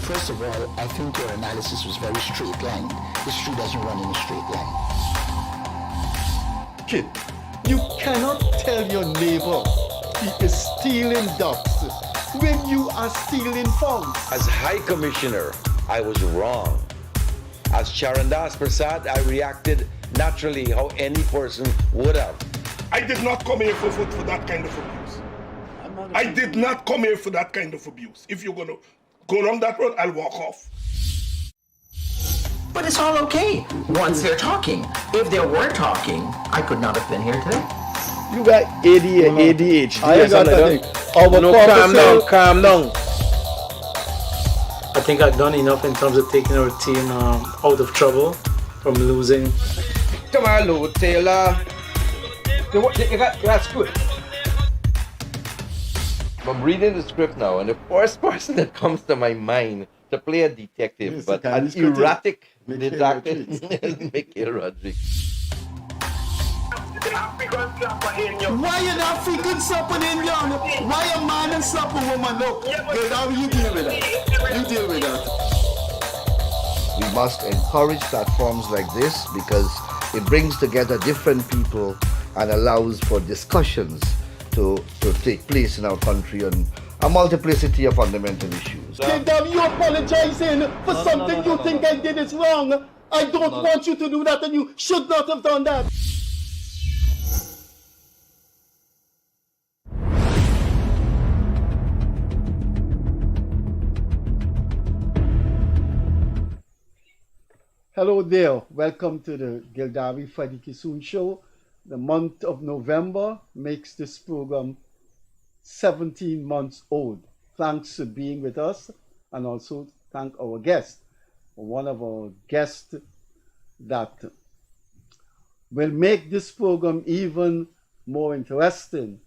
First of all, I think your analysis was very straight line. History doesn't run in a straight line. Kid, you cannot tell your neighbor he is stealing ducks when you are stealing funds. As High Commissioner, I was wrong. As Charandas Prasad, I reacted naturally how any person would have. I did not come here for that kind of abuse. I did not come here for that kind of abuse. If you're going to go down that road, I'll walk off. But it's all okay once they're talking. If they were talking, I could not have been here today. You got ADHD. I got that. Calm down. I think I've done enough in terms of taking our team out of trouble from losing. Come on, Lou Taylor. That's good. I'm reading the script now, and the first person that comes to my mind to play a detective, Yes, but okay, an it's good. erratic Mikhail detective Rodriguez. is Mikhail Rodriguez. Why an African slap an Indian? Why a man and slap a woman? Look, Gildarie, you deal with that. You deal with that. We must encourage platforms like this because it brings together different people and allows for discussions to take place in our country on a multiplicity of fundamental issues. Gildarie, you apologizing for something you think I did is wrong. I don't want you to do that, and you should not have done that. Hello there. Welcome to the Gildarie Freddie Kissoon show. The month of November makes this program 17 months old. Thanks for being with us, and also thank our guest. One of our guests that will make this program even more interesting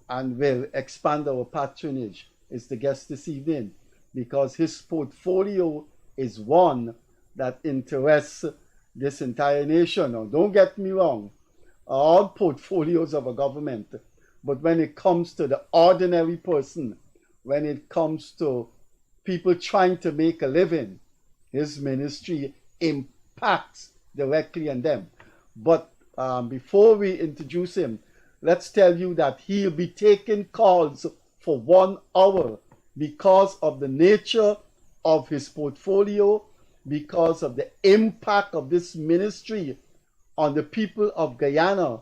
and will expand our patronage is the guest this evening, because his portfolio is one that interests this entire nation. Now, don't get me wrong, all portfolios of a government, but when it comes to the ordinary person, when it comes to people trying to make a living, his ministry impacts directly on them. But before we introduce him, let's tell you that he'll be taking calls for 1 hour because of the nature of his portfolio, because of the impact of this ministry on the people of Guyana.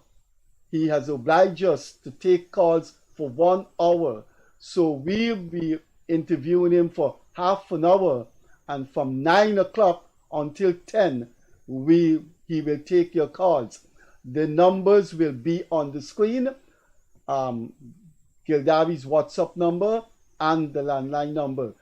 He has obliged us to take calls for 1 hour. So we'll be interviewing him for half an hour, and from 9 o'clock until 10, he will take your calls. The numbers will be on the screen, Gildarie's WhatsApp number and the landline number.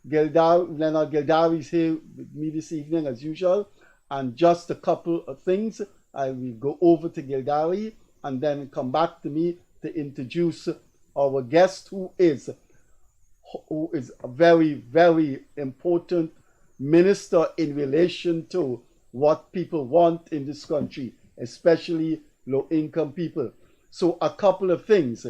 Leonard Gildarie is here with me this evening as usual, and just a couple of things. I will go over to Gildarie and then come back to me to introduce our guest, who is a very, very important minister in relation to what people want in this country, especially low-income people. So a couple of things.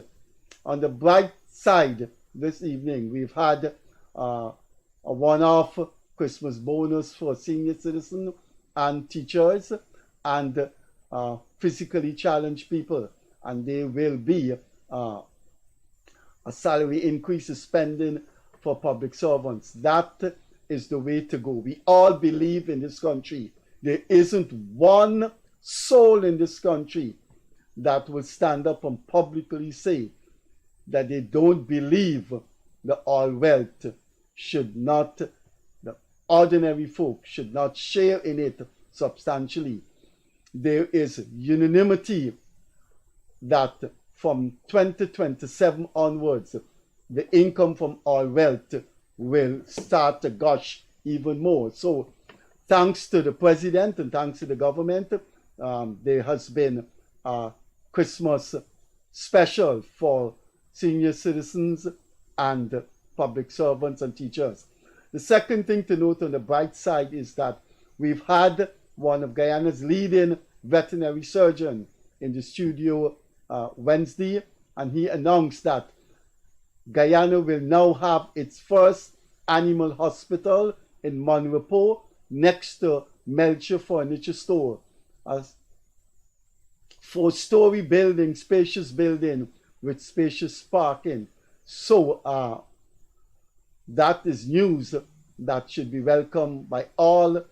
On the bright side, this evening we've had a one-off Christmas bonus for senior citizens and teachers and physically challenged people, and there will be a salary increase in spending for public servants. That is the way to go. We all believe in this country. There isn't one soul in this country that will stand up and publicly say that they don't believe the all wealth should not, the ordinary folk should not share in it substantially. There is unanimity that from 2027 onwards, the income from all wealth will start to gush even more. So thanks to the president and thanks to the government, there has been a Christmas special for senior citizens and public servants and teachers. The second thing to note on the bright side is that we've had one of Guyana's leading veterinary surgeon in the studio Wednesday, and he announced that Guyana will now have its first animal hospital in Monrepo next to Melcher Furniture Store. A 4-story building, spacious building with spacious parking. So that is news that should be welcomed by all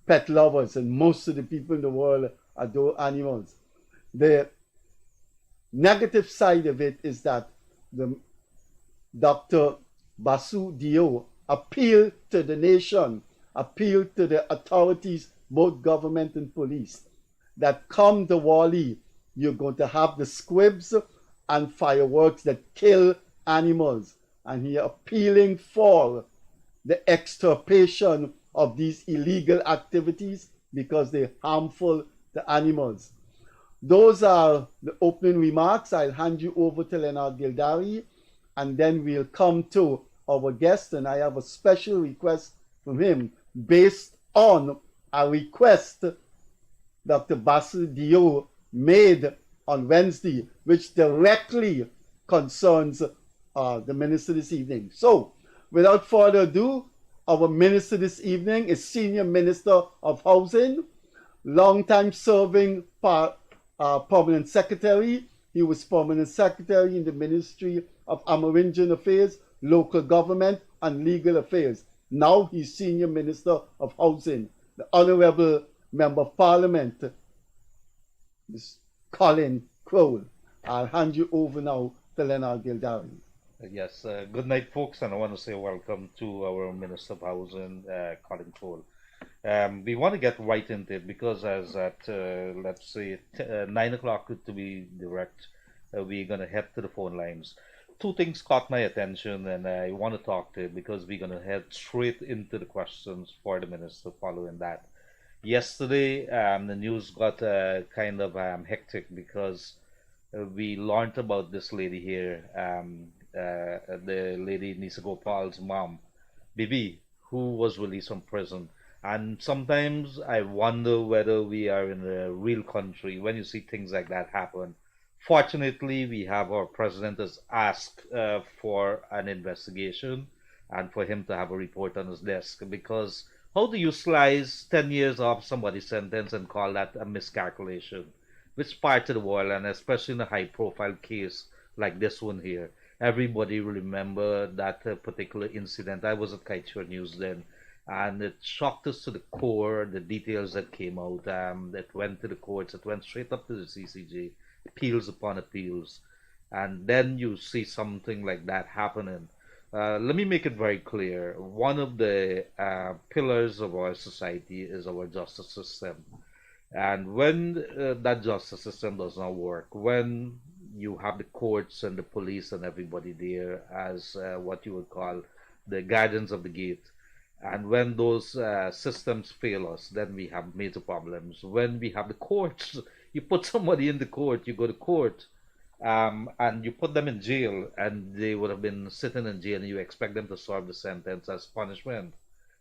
pet lovers, and most of the people in the world adore animals. The negative side of it is that the Dr. Basu Dio appealed to the nation, appealed to the authorities, both government and police, that come to Wally, you're going to have the squibs and fireworks that kill animals. And he appealing for the extirpation of these illegal activities because they're harmful to animals. Those are the opening remarks. I'll hand you over to Leonard Gildarie, and then we'll come to our guest, and I have a special request from him based on a request Dr. Basil Dio made on Wednesday, which directly concerns the minister this evening. So, without further ado, our minister this evening is Senior Minister of Housing, long-time serving Permanent Secretary. He was Permanent Secretary in the Ministry of Amerindian Affairs, Local Government and Legal Affairs. Now he's Senior Minister of Housing. The Honorable Member of Parliament, Ms. Colin Croal. I'll hand you over now to Leonard Gildarie. Yes, good night, folks, and I want to say welcome to our Minister of Housing, Colin Croal. We want to get right into it because as at, let's say, 9 o'clock to be direct, we're going to head to the phone lines. Two things caught my attention, and I want to talk to it because we're going to head straight into the questions for the Minister following that. Yesterday, the news got kind of hectic because we learned about this lady here, the lady Nisa Gopal's mom, Bibi, who was released from prison. And sometimes I wonder whether we are in a real country when you see things like that happen. Fortunately, we have our president has asked for an investigation and for him to have a report on his desk, because how do you slice 10 years off somebody's sentence and call that a miscalculation? Which part of the world, and especially in a high-profile case like this one here, everybody will remember that particular incident. I was at Kaitsur News then, and it shocked us to the core, the details that came out, that went to the courts, that went straight up to the CCJ, appeals upon appeals. And then you see something like that happening. Let me make it very clear. One of the pillars of our society is our justice system. And when that justice system does not work, when you have the courts and the police and everybody there as what you would call the guardians of the gate, and when those systems fail us, then we have major problems. When we have the courts, you put somebody in the court, you go to court, and you put them in jail, and they would have been sitting in jail, and you expect them to serve the sentence as punishment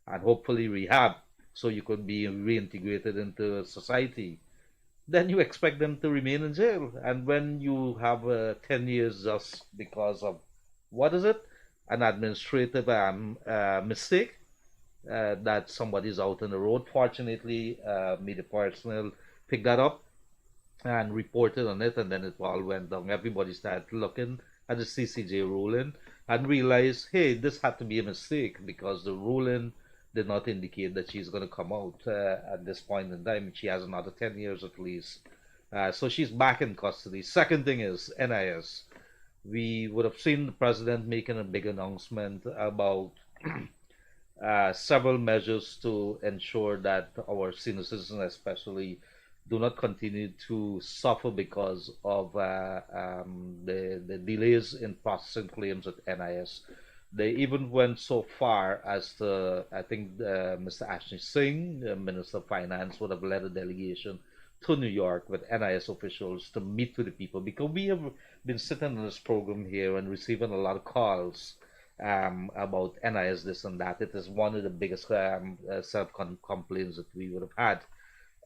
and hopefully rehab so you could be reintegrated into society. Then you expect them to remain in jail. And when you have 10 years just because of, what is it? An administrative mistake, that somebody's out on the road. Fortunately, me, the personnel, picked that up and reported on it, and then it all went down. Everybody started looking at the CCJ ruling and realized, hey, this had to be a mistake because the ruling did not indicate that she's going to come out at this point in time. She has another 10 years at least. So she's back in custody. Second thing is NIS. We would have seen the president making a big announcement about several measures to ensure that our senior citizens especially do not continue to suffer because of the delays in processing claims at NIS. They even went so far as to, I think Mr. Ashley Singh, the Minister of Finance, would have led a delegation to New York with NIS officials to meet with the people, because we have been sitting on this program here and receiving a lot of calls about NIS, this and that. It is one of the biggest self-complaints that we would have had.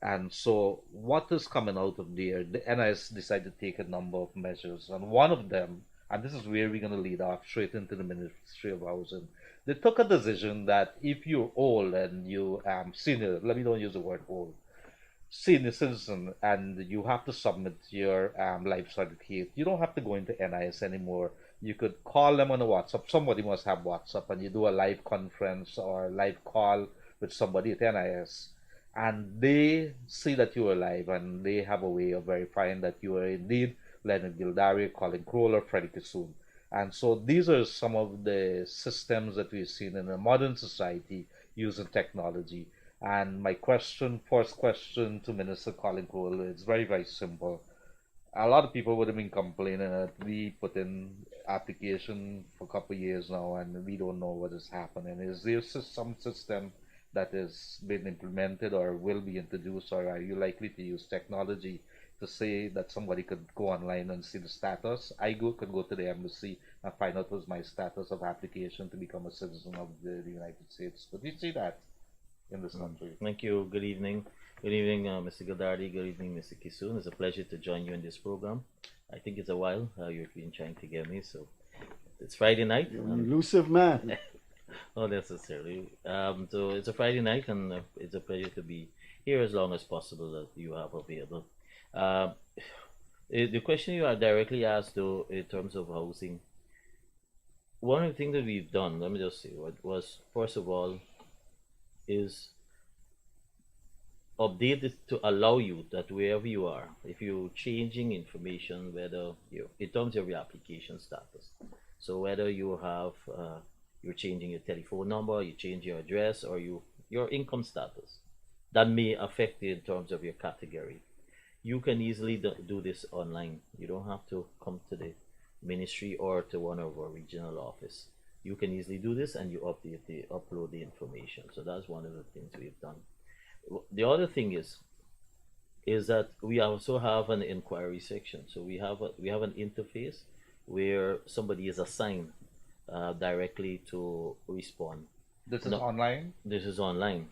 And so what is coming out of there, the NIS decided to take a number of measures, and one of them, and this is where we're going to lead off straight into the Ministry of Housing, They took a decision that if you're old and you senior, let me don't use the word old, senior citizen, and you have to submit your life certificate, you don't have to go into NIS anymore. You could call them on a WhatsApp. Somebody must have WhatsApp, and you do a live conference or live call with somebody at NIS, and they see that you're alive, and they have a way of verifying that you are indeed Leonard Gildarie, Colin, Croal, or Freddie Kissoon. And so these are some of the systems that we've seen in a modern society using technology. And my first question to Minister Colin Croal is very, very simple. A lot of people would have been complaining that we put in application for a couple of years now and we don't know what is happening. Is there some system that is being implemented or will be introduced, or are you likely to use technology to say that somebody could go online and see the status? Could go to the embassy and find out what's my status of application to become a citizen of the United States. Could you see that in this country? Thank you. Good evening. Good evening, Mr. Gildarie. Good evening, Mr. Kissoon. It's a pleasure to join you in this program. I think it's a while you've been trying to get me, so it's Friday night. You're an elusive man. Not necessarily. So it's a Friday night, and it's a pleasure to be here as long as possible that you have available. The question you are directly asked, though, in terms of housing, one of the things that we've done, let me just say, what was, first of all, is update it to allow you that wherever you are, if you're changing information, whether you, in terms of your application status, so whether you have, you're changing your telephone number, you change your address, or your income status, that may affect you in terms of your category. You can easily do this online. You don't have to come to the ministry or to one of our regional office. You can easily do this, and you upload the information. So that's one of the things we've done. The other thing is that we also have an inquiry section. So we have an interface where somebody is assigned directly to respond. This is online? This is online.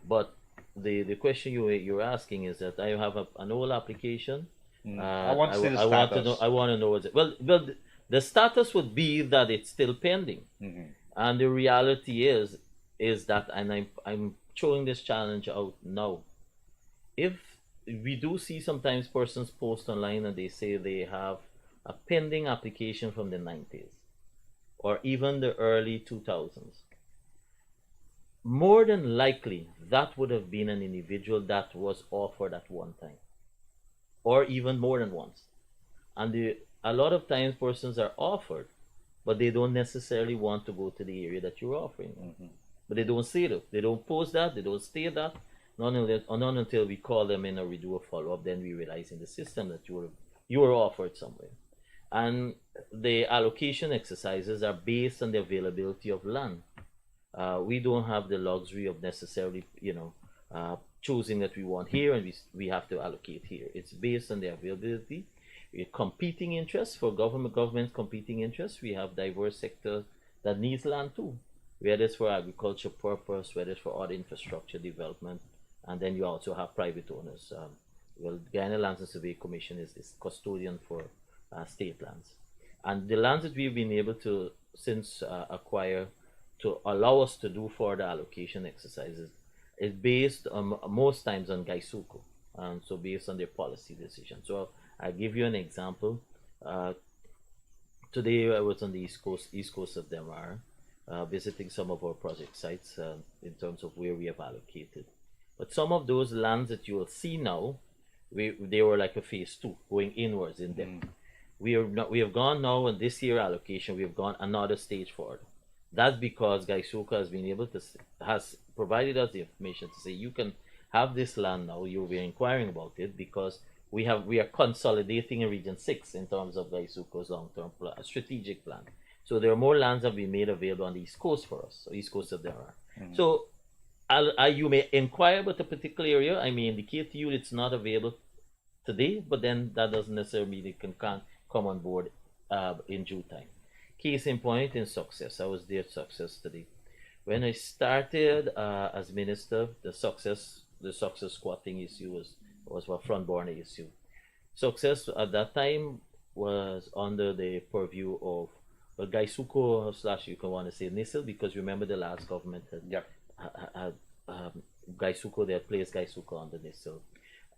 But the question you're asking is that I have an old application. I want to see the status. I want to know what's it. Well, the status would be that it's still pending. And the reality is that, and I'm throwing this challenge out now. If we do see sometimes persons post online and they say they have a pending application from the 90s or even the early 2000s, more than likely that would have been an individual that was offered at one time or even more than once. And a lot of times persons are offered, but they don't necessarily want to go to the area that you're offering. But they don't say it. They don't post that. They don't state that. Not until we call them in or we do a follow-up, then we realize in the system that you were offered somewhere. And the allocation exercises are based on the availability of land. We don't have the luxury of necessarily, choosing that we want here and we have to allocate here. It's based on the availability, competing interests for government competing interests. We have diverse sectors that needs land too, whether it's for agriculture purpose, whether it's for other infrastructure development, and then you also have private owners. Well, Guyana Lands and Survey Commission is this custodian for state lands, and the lands that we've been able to since acquire to allow us to do further allocation exercises is based most times on Gaisuko, and so based on their policy decision. So I'll give you an example. Today I was on the east coast of Demar, visiting some of our project sites in terms of where we have allocated. But some of those lands that you will see now, they were like a phase 2, going inwards in depth. We have gone now, and this year allocation, we have gone another stage forward. That's because Gaisuka has provided us the information to say you can have this land now. You'll be inquiring about it because we are consolidating in Region 6 in terms of Gaisuka's long-term strategic plan. So there are more lands that have been made available on the East Coast for us, so East Coast of Demar. So you may inquire about a particular area. I may indicate to you it's not available today, but then that doesn't necessarily mean it can't come on board in due time. Case in point, in Success. I was there at Success today. When I started as minister, the success squatting issue was a front burner issue. Success at that time was under the purview of well, Gaisuko slash you can want to say Nisil, because remember the last government had Gaisuko, they had placed Gaisuko on the Nisil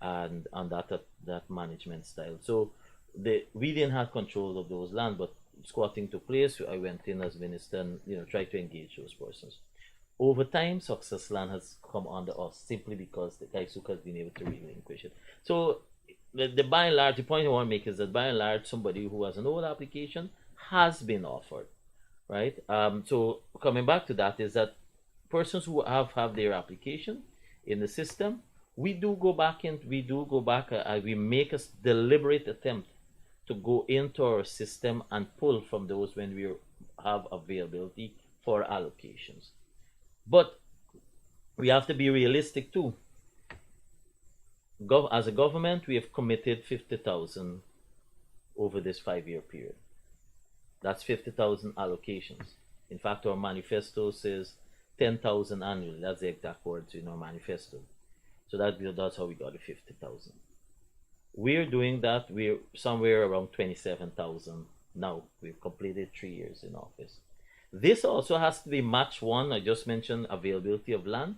and on that management style. So we didn't have control of those lands, but squatting took place. I went in as minister and tried to engage those persons. Over time, success land has come under us simply because the Gaisuka has been able to relinquish it. So the by and large, the point I want to make is that by and large, somebody who has an old application has been offered, right? So coming back to that is that persons who have their application in the system, we go back and we make a deliberate attempt to go into our system and pull from those when we have availability for allocations. But we have to be realistic too. As a government, we have committed 50,000 over this 5-year period. That's 50,000 allocations. In fact, our manifesto says 10,000 annually. That's the exact words in our manifesto. So that's how we got the 50,000. We're doing that. We're somewhere around 27,000 now. We've completed 3 years in office. This also has to be matched. One, I just mentioned availability of land,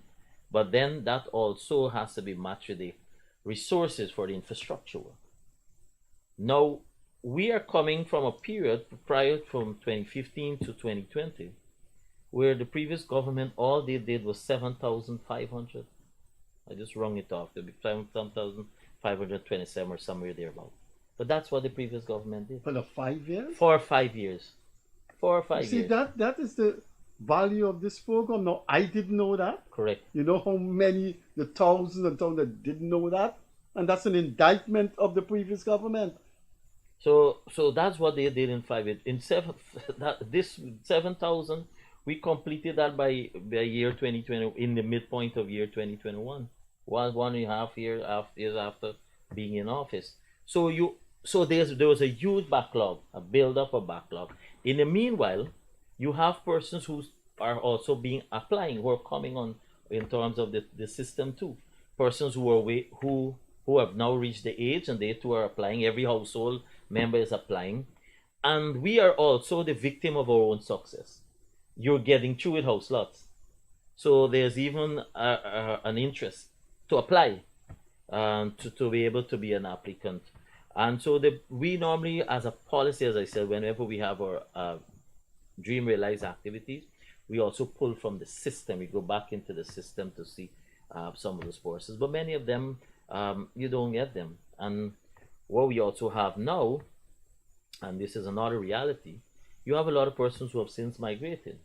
but then that also has to be matched with the resources for the infrastructure work. Now, we are coming from a period prior from 2015 to 2020, where the previous government, all they did was 7,500. I just rung it off. There'll be 7,527 or somewhere thereabout. But that's what the previous government did. For the 5 years? For 5 years. 4 or 5 years. See, that is the value of this program. No, I didn't know that. Correct. You know how many, the thousands and thousands that didn't know that? And that's an indictment of the previous government. So that's what they did in 5 years. This 7,000, we completed that by year 2020, in the midpoint of year 2021. 1.5 years after being in office. So there was a huge backlog, a build-up of backlog. In the meanwhile, you have persons who are also applying, who are coming on in terms of the system too. Persons who have now reached the age and they too are applying. Every household member is applying. And we are also the victim of our own success. You're getting through with house lots. So there's even an interest to apply to be able to be an applicant. And so we normally, as a policy, as I said, whenever we have our Dream Realize activities, we also pull from the system. We go back into the system to see some of those courses. But many of them, you don't get them. And what we also have now, and this is another reality, you have a lot of persons who have since migrated.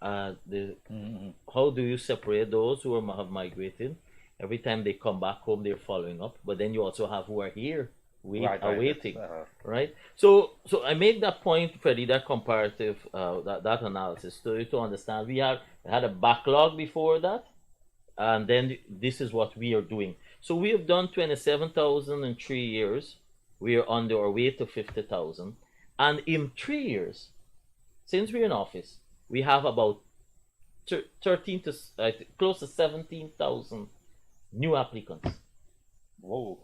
How do you separate those who have migrated? Every time they come back home, they're following up. But then you also have who are here, awaiting, right? So I make that point, Freddie, that comparative, that analysis to understand. We had a backlog before that, and then this is what we are doing. So we have done 27,000 in 3 years. We are on our way to 50,000, and in 3 years, since we're in office, we have about 13 to close to 17,000 new applicants. Whoa.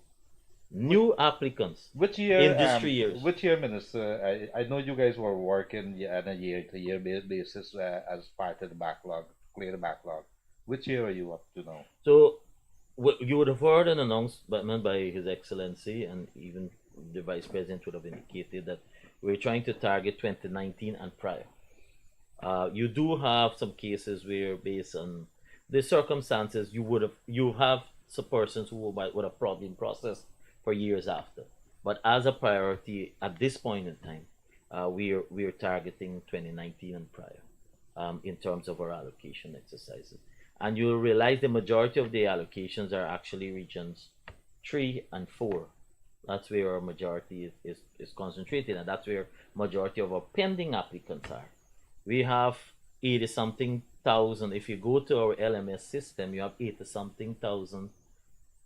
New applicants. Which year? In these 3 years. Which year, Minister? I know you guys were working on a year-to-year basis as part of the backlog, clear the backlog. Which year are you up to now? So, you would have heard an announcement by His Excellency, and even the Vice President would have indicated that we're trying to target 2019 and prior. You do have some cases where, based on the circumstances, you have some persons who would have probably been processed for years after. But as a priority at this point in time, we are targeting 2019 and prior in terms of our allocation exercises. And you'll realize the majority of the allocations are actually regions 3 and 4. That's where our majority is concentrated, and that's where majority of our pending applicants are. We have 80-something thousand. If you go to our LMS system, you have 80-something thousand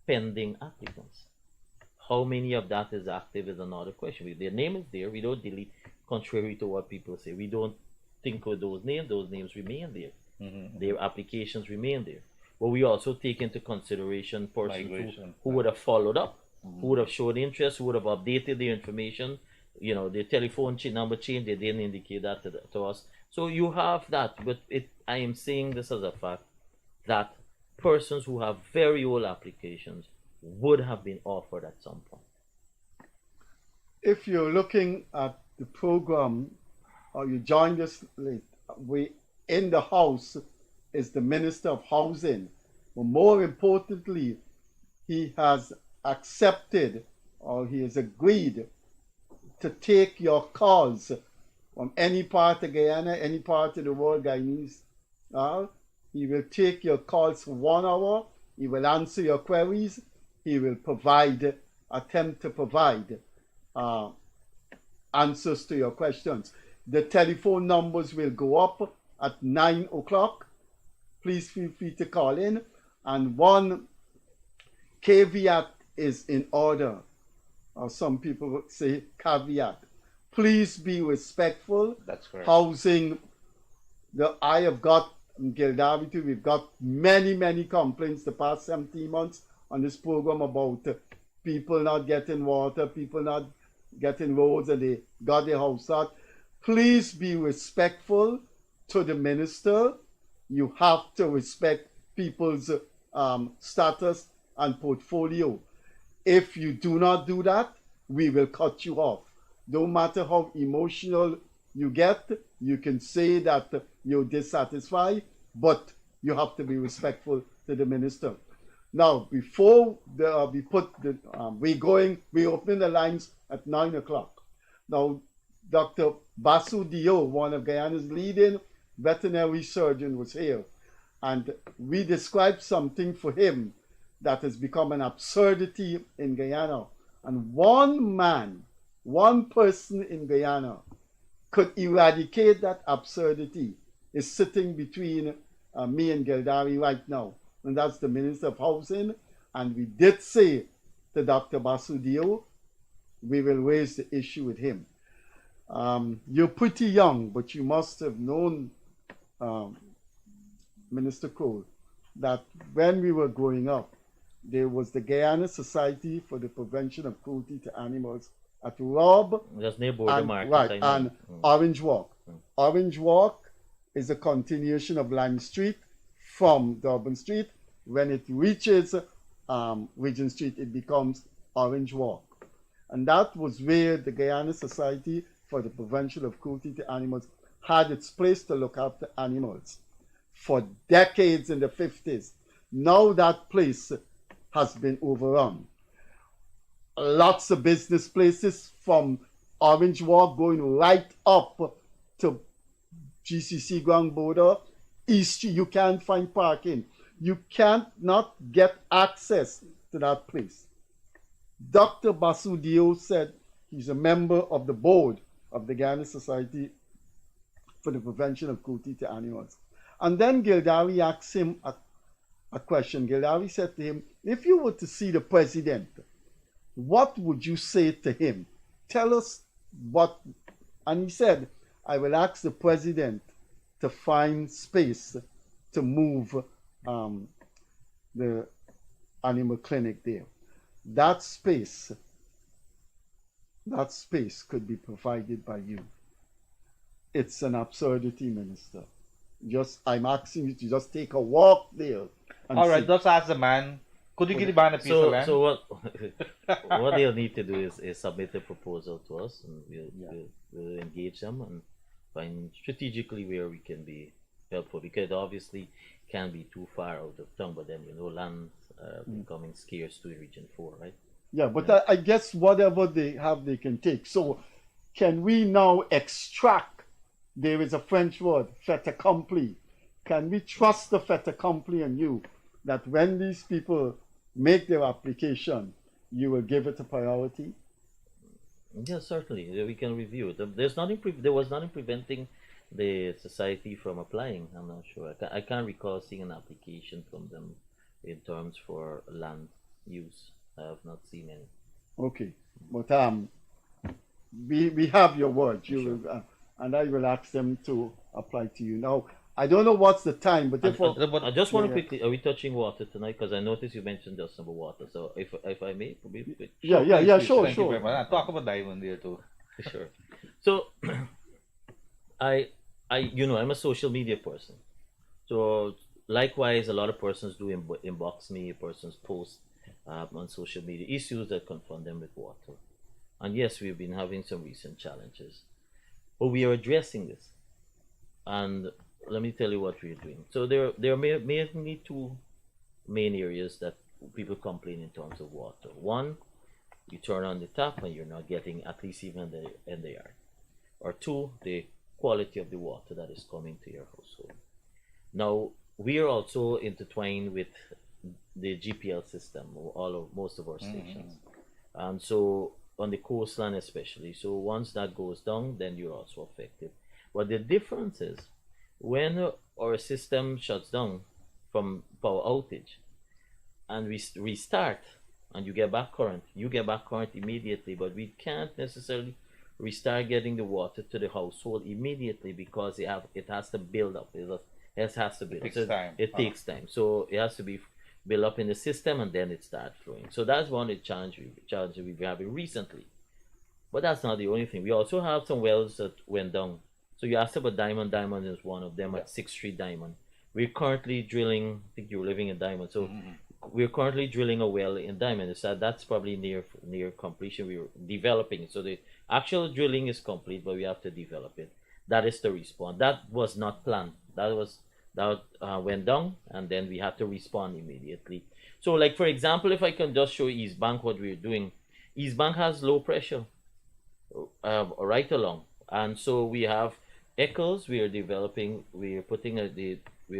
pending applicants. How many of that is active is another question. Their name is there. We don't delete, contrary to what people say. We don't think of those names. Those names remain there. Their applications remain there. But we also take into consideration persons who would have followed up, who would have showed interest, who would have updated their information the telephone number change, they didn't indicate that to us. So you have that, but I am saying this as a fact that persons who have very old applications would have been offered at some point. If you're looking at the program or you joined us late, we in the house is the Minister of Housing. But more importantly, he has accepted or he has agreed to take your calls from any part of Guyana, any part of the world, Guyanese. He will take your calls for 1 hour. He will answer your queries. He will attempt to provide answers to your questions. The telephone numbers will go up at 9 o'clock. Please feel free to call in. And one caveat is in order, or some people would say caveat. Please be respectful. That's correct. Housing, I have got in Gildarie too, we've got many complaints the past 17 months on this program about people not getting water, people not getting roads, and they got their house out. Please be respectful to the minister. You have to respect people's status and portfolio. If you do not do that, we will cut you off. No matter how emotional you get, you can say that you're dissatisfied, but you have to be respectful to the minister. Now, before we open the lines at 9 o'clock. Now, Dr. Basu Dio, one of Guyana's leading veterinary surgeons, was here, and we described something for him that has become an absurdity in Guyana. And one person in Guyana could eradicate that absurdity, is sitting between me and Gildarie right now, and that's the Minister of Housing. And we did say to Dr. Basu Dio, we will raise the issue with him. You're pretty young, but you must have known, Minister Croal, that when we were growing up, there was the Guyana Society for the Prevention of Cruelty to Animals at Rob Just near Border Market. right, and Orange Walk. Orange Walk is a continuation of Lime Street from Durban Street. When it reaches Regent Street, it becomes Orange Walk. And that was where the Guyana Society for the Prevention of Cruelty to Animals had its place to look after animals for decades in the 50s. Now that place has been overrun. Lots of business places from Orange Walk going right up to GCC Ground Border, East Street. You can't find parking. You can't not get access to that place. Dr. Basu Dio said he's a member of the board of the Guyana Society for the Prevention of Cruelty to Animals. And then Gildarie asked him a question. Gildarie said to him, if you were to see the president, what would you say to him? Tell us what. And he said, I will ask the president to find space to move the animal clinic there. That space could be provided by you. It's an absurdity, Minister. I'm asking you to just take a walk there. All right, let's ask the man. Could you give the man a piece of land? So what they'll need to do is submit a proposal to us, and we'll engage them and find strategically where we can be helpful, because obviously can't be too far out of town, but then land becoming scarce to Region 4, right? Yeah, but I guess whatever they have, they can take. So can we now extract, there is a French word, fait accompli. Can we trust the fait accompli on you, that when these people make their application, you will give it a priority? Yes, certainly. We can review it. There was nothing preventing the society from applying. I'm not sure. I can't recall seeing an application from them in terms for land use. I have not seen any. Okay, but we have your word. You will, and I will ask them to apply to you. Now, I don't know what's the time, but I just want to quickly. Are we touching water tonight? Because I noticed you mentioned just about water. So if I may, sure. Thank you very much. I'll talk about diamond here too. for sure. So I'm a social media person. So likewise, a lot of persons do inbox me, persons post on social media issues that confront them with water. And yes, we've been having some recent challenges, but we are addressing this. And let me tell you what we're doing. So there are mainly two main areas that people complain in terms of water. One, you turn on the tap and you're not getting at least even in the yard. Or two, the quality of the water that is coming to your household. Now, we are also intertwined with the GPL system, most of our stations. And so on the coastline especially. So once that goes down, then you're also affected. But the difference is when our system shuts down from power outage and we restart and you get back current immediately, but we can't necessarily restart getting the water to the household immediately because it has to build up. It has to build. It takes time. So it has to be built up in the system and then it starts flowing. So that's one of the challenges we've been having recently. But that's not the only thing. We also have some wells that went down. So you asked about Diamond. Diamond is one of them at 6th Street Diamond. We're currently drilling, I think you're living in Diamond. So we're currently drilling a well in Diamond. So that's probably near completion. We're developing it. So the actual drilling is complete, but we have to develop it. That is the response. That was not planned. That went down, and then we had to respond immediately. So, like for example, if I can just show East Bank what we're doing. East Bank has low pressure right along, and so we have Echoes. We are developing. We've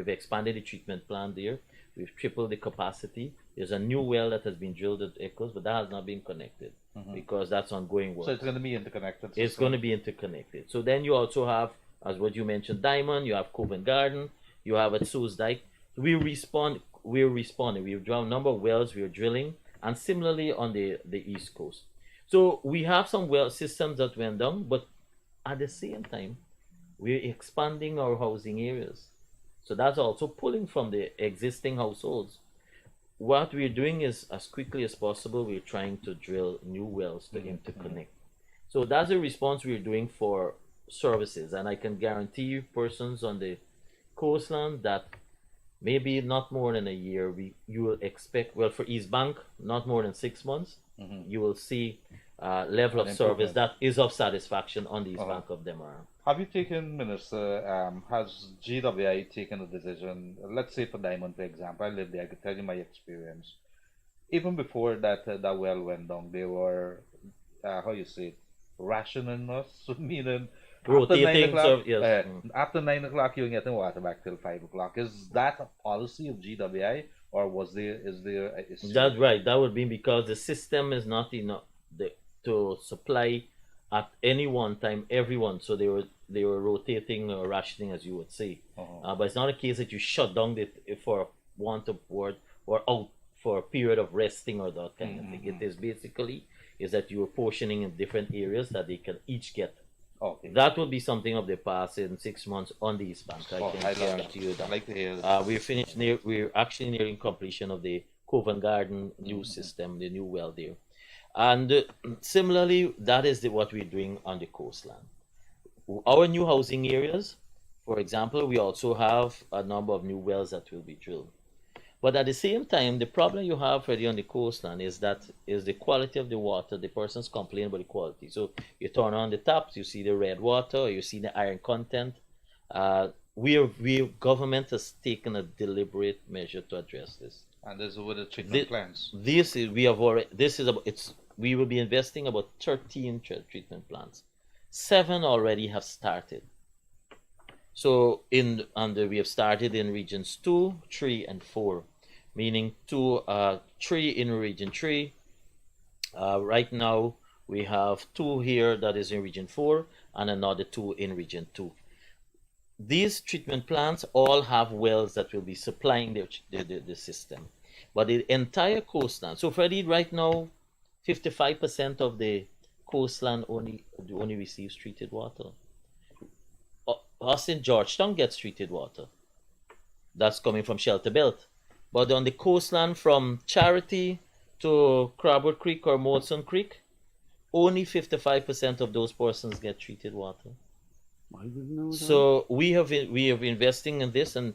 expanded the treatment plant there. We've tripled the capacity. There's a new well that has been drilled at Echoes, but that has not been connected because that's ongoing work. So it's going to be interconnected. It's going to be interconnected. So then you also have, as what you mentioned, Diamond. You have Covent Garden. You have at Sue's Dyke. We're responding. We've drawn a number of wells we're drilling, and similarly on the East Coast. So we have some well systems that went down, but at the same time, we're expanding our housing areas. So that's also pulling from the existing households. What we're doing is, as quickly as possible, we're trying to drill new wells to interconnect. So that's a response we're doing for services, and I can guarantee you, persons on the coastline, that maybe not more than a year, you will expect, well, for East Bank, not more than 6 months, you will see level of service that is of satisfaction on the East Bank of Demerara. Have you taken, Minister, has GWI taken a decision, let's say for Diamond, for example, I lived there, I could tell you my experience. Even before that well went down, they were, rationing us, meaning rotating, after 9 o'clock, you're getting water back till 5 o'clock. Is that a policy of GWI, or is there? That's right. That would be because the system is not enough to supply at any one time everyone. So they were rotating or rationing, as you would say. But it's not a case that you shut down for want of word or out for a period of resting or that kind of thing. It is basically that you are portioning in different areas that they can each get. That would be something of the past in 6 months on the East Bank. I can guarantee you that. I'd like to hear that. We're actually nearing completion of the Covent Garden new system, the new well there. And similarly, that is what we're doing on the coastline. Our new housing areas, for example, we also have a number of new wells that will be drilled. But at the same time, the problem you have already on the coastline is the quality of the water. The persons complain about the quality. So you turn on the taps, you see the red water, or you see the iron content. Government has taken a deliberate measure to address this. And this is with the treatment plants. We will be investing about 13 treatment plants. 7 already have started. So we have started in regions 2, 3, and 4, meaning 3 in region 3. Right now we have 2 here that is in region 4 and another 2 in region 2. These treatment plants all have wells that will be supplying the system. But the entire coastline, so Freddie, right now 55% of the coastline only receives treated water. Us in Georgetown gets treated water. That's coming from Shelter Belt. But on the coastline from Charity to Crabwood Creek or Molson Creek, only 55% of those persons get treated water. I didn't know that. So we have investing in this, and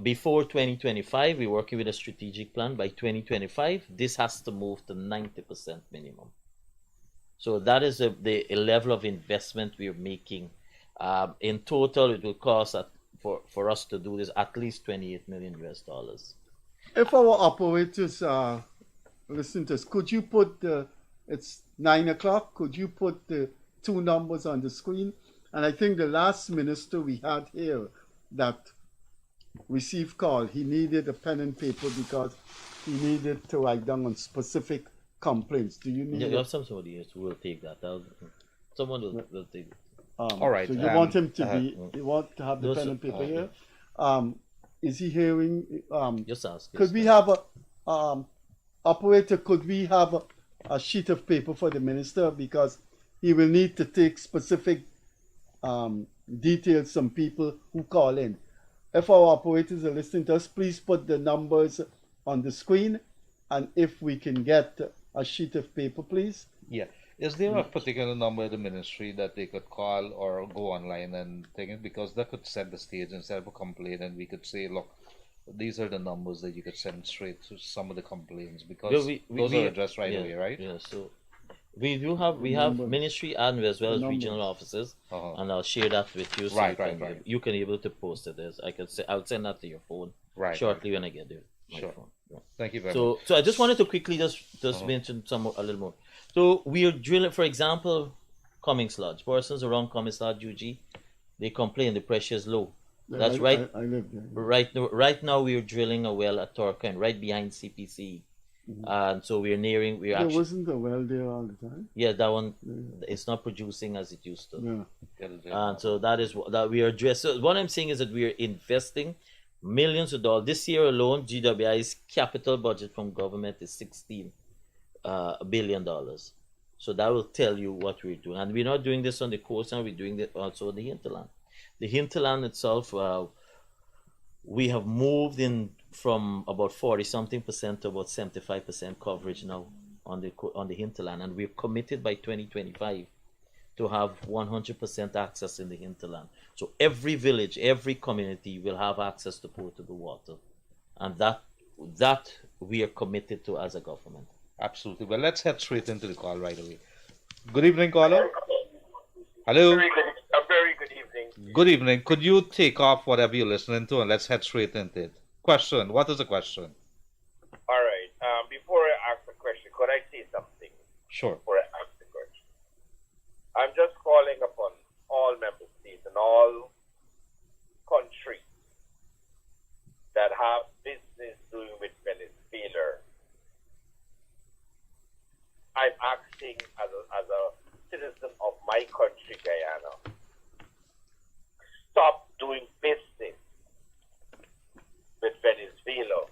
before 2025, we're working with a strategic plan. By 2025, this has to move to 90% minimum. So that is the level of investment we're making. In total, it will cost for us to do this at least $28 million. If our operators listen to us, could you put it's 9 o'clock, could you put the two numbers on the screen? And I think the last minister we had here that received call, he needed a pen and paper because he needed to write down on specific complaints. Do you need you have somebody else who will take that. Someone will take it. All right. So you want him to you want to have the pen and paper here? Is he hearing? Just ask. Could we have a operator? Could we have a sheet of paper for the minister, because he will need to take specific details from people who call in. If our operators are listening to us, please put the numbers on the screen, and if we can get a sheet of paper, please. Yeah. Is there a particular number of the ministry that they could call or go online and take it? Because that could set the stage instead of a complaint, and we could say, look, these are the numbers that you could send straight to some of the complaints, because those are addressed right away, right? Yeah, so we have ministry and as well as regional offices, and I'll share that with you. So you can be able to post it. As I'll send that to your phone shortly when I get there. Sure. Phone. Yeah. Thank you very much. So I just wanted to quickly just mention a little more. So we are drilling, for example, Cummings Lodge. Persons around Cummings Lodge, UG, they complain the pressure is low. That's right. I live there. Right now we are drilling a well at Torquay, right behind CPC. And so we're nearing. There wasn't a well there all the time. Yeah, that one, it's not producing as it used to. Yeah. And so that is that we are addressing. So what I'm saying is that we are investing millions of dollars. This year alone, GWI's capital budget from government is $16 billion. So that will tell you what we're doing. And we're not doing this on the coast, and we're doing it also on the hinterland. The hinterland itself, we have moved in from about 40-something% to about 75% coverage now on the hinterland, and we're committed by 2025 to have 100% access in the hinterland. So every village, every community will have access to potable water, and that we are committed to as a government. Absolutely. Well, let's head straight into the call right away. Good evening, caller. Hello. A very good evening. Good evening. Could you take off whatever you're listening to, and let's head straight into it? Question. What is the question? All right. Before I ask the question, could I say something? Sure. Before I ask the question, I'm just calling upon all member states and all countries that have business doing with Venezuela. I'm asking as a citizen of my country, Guyana, stop doing business with Venezuela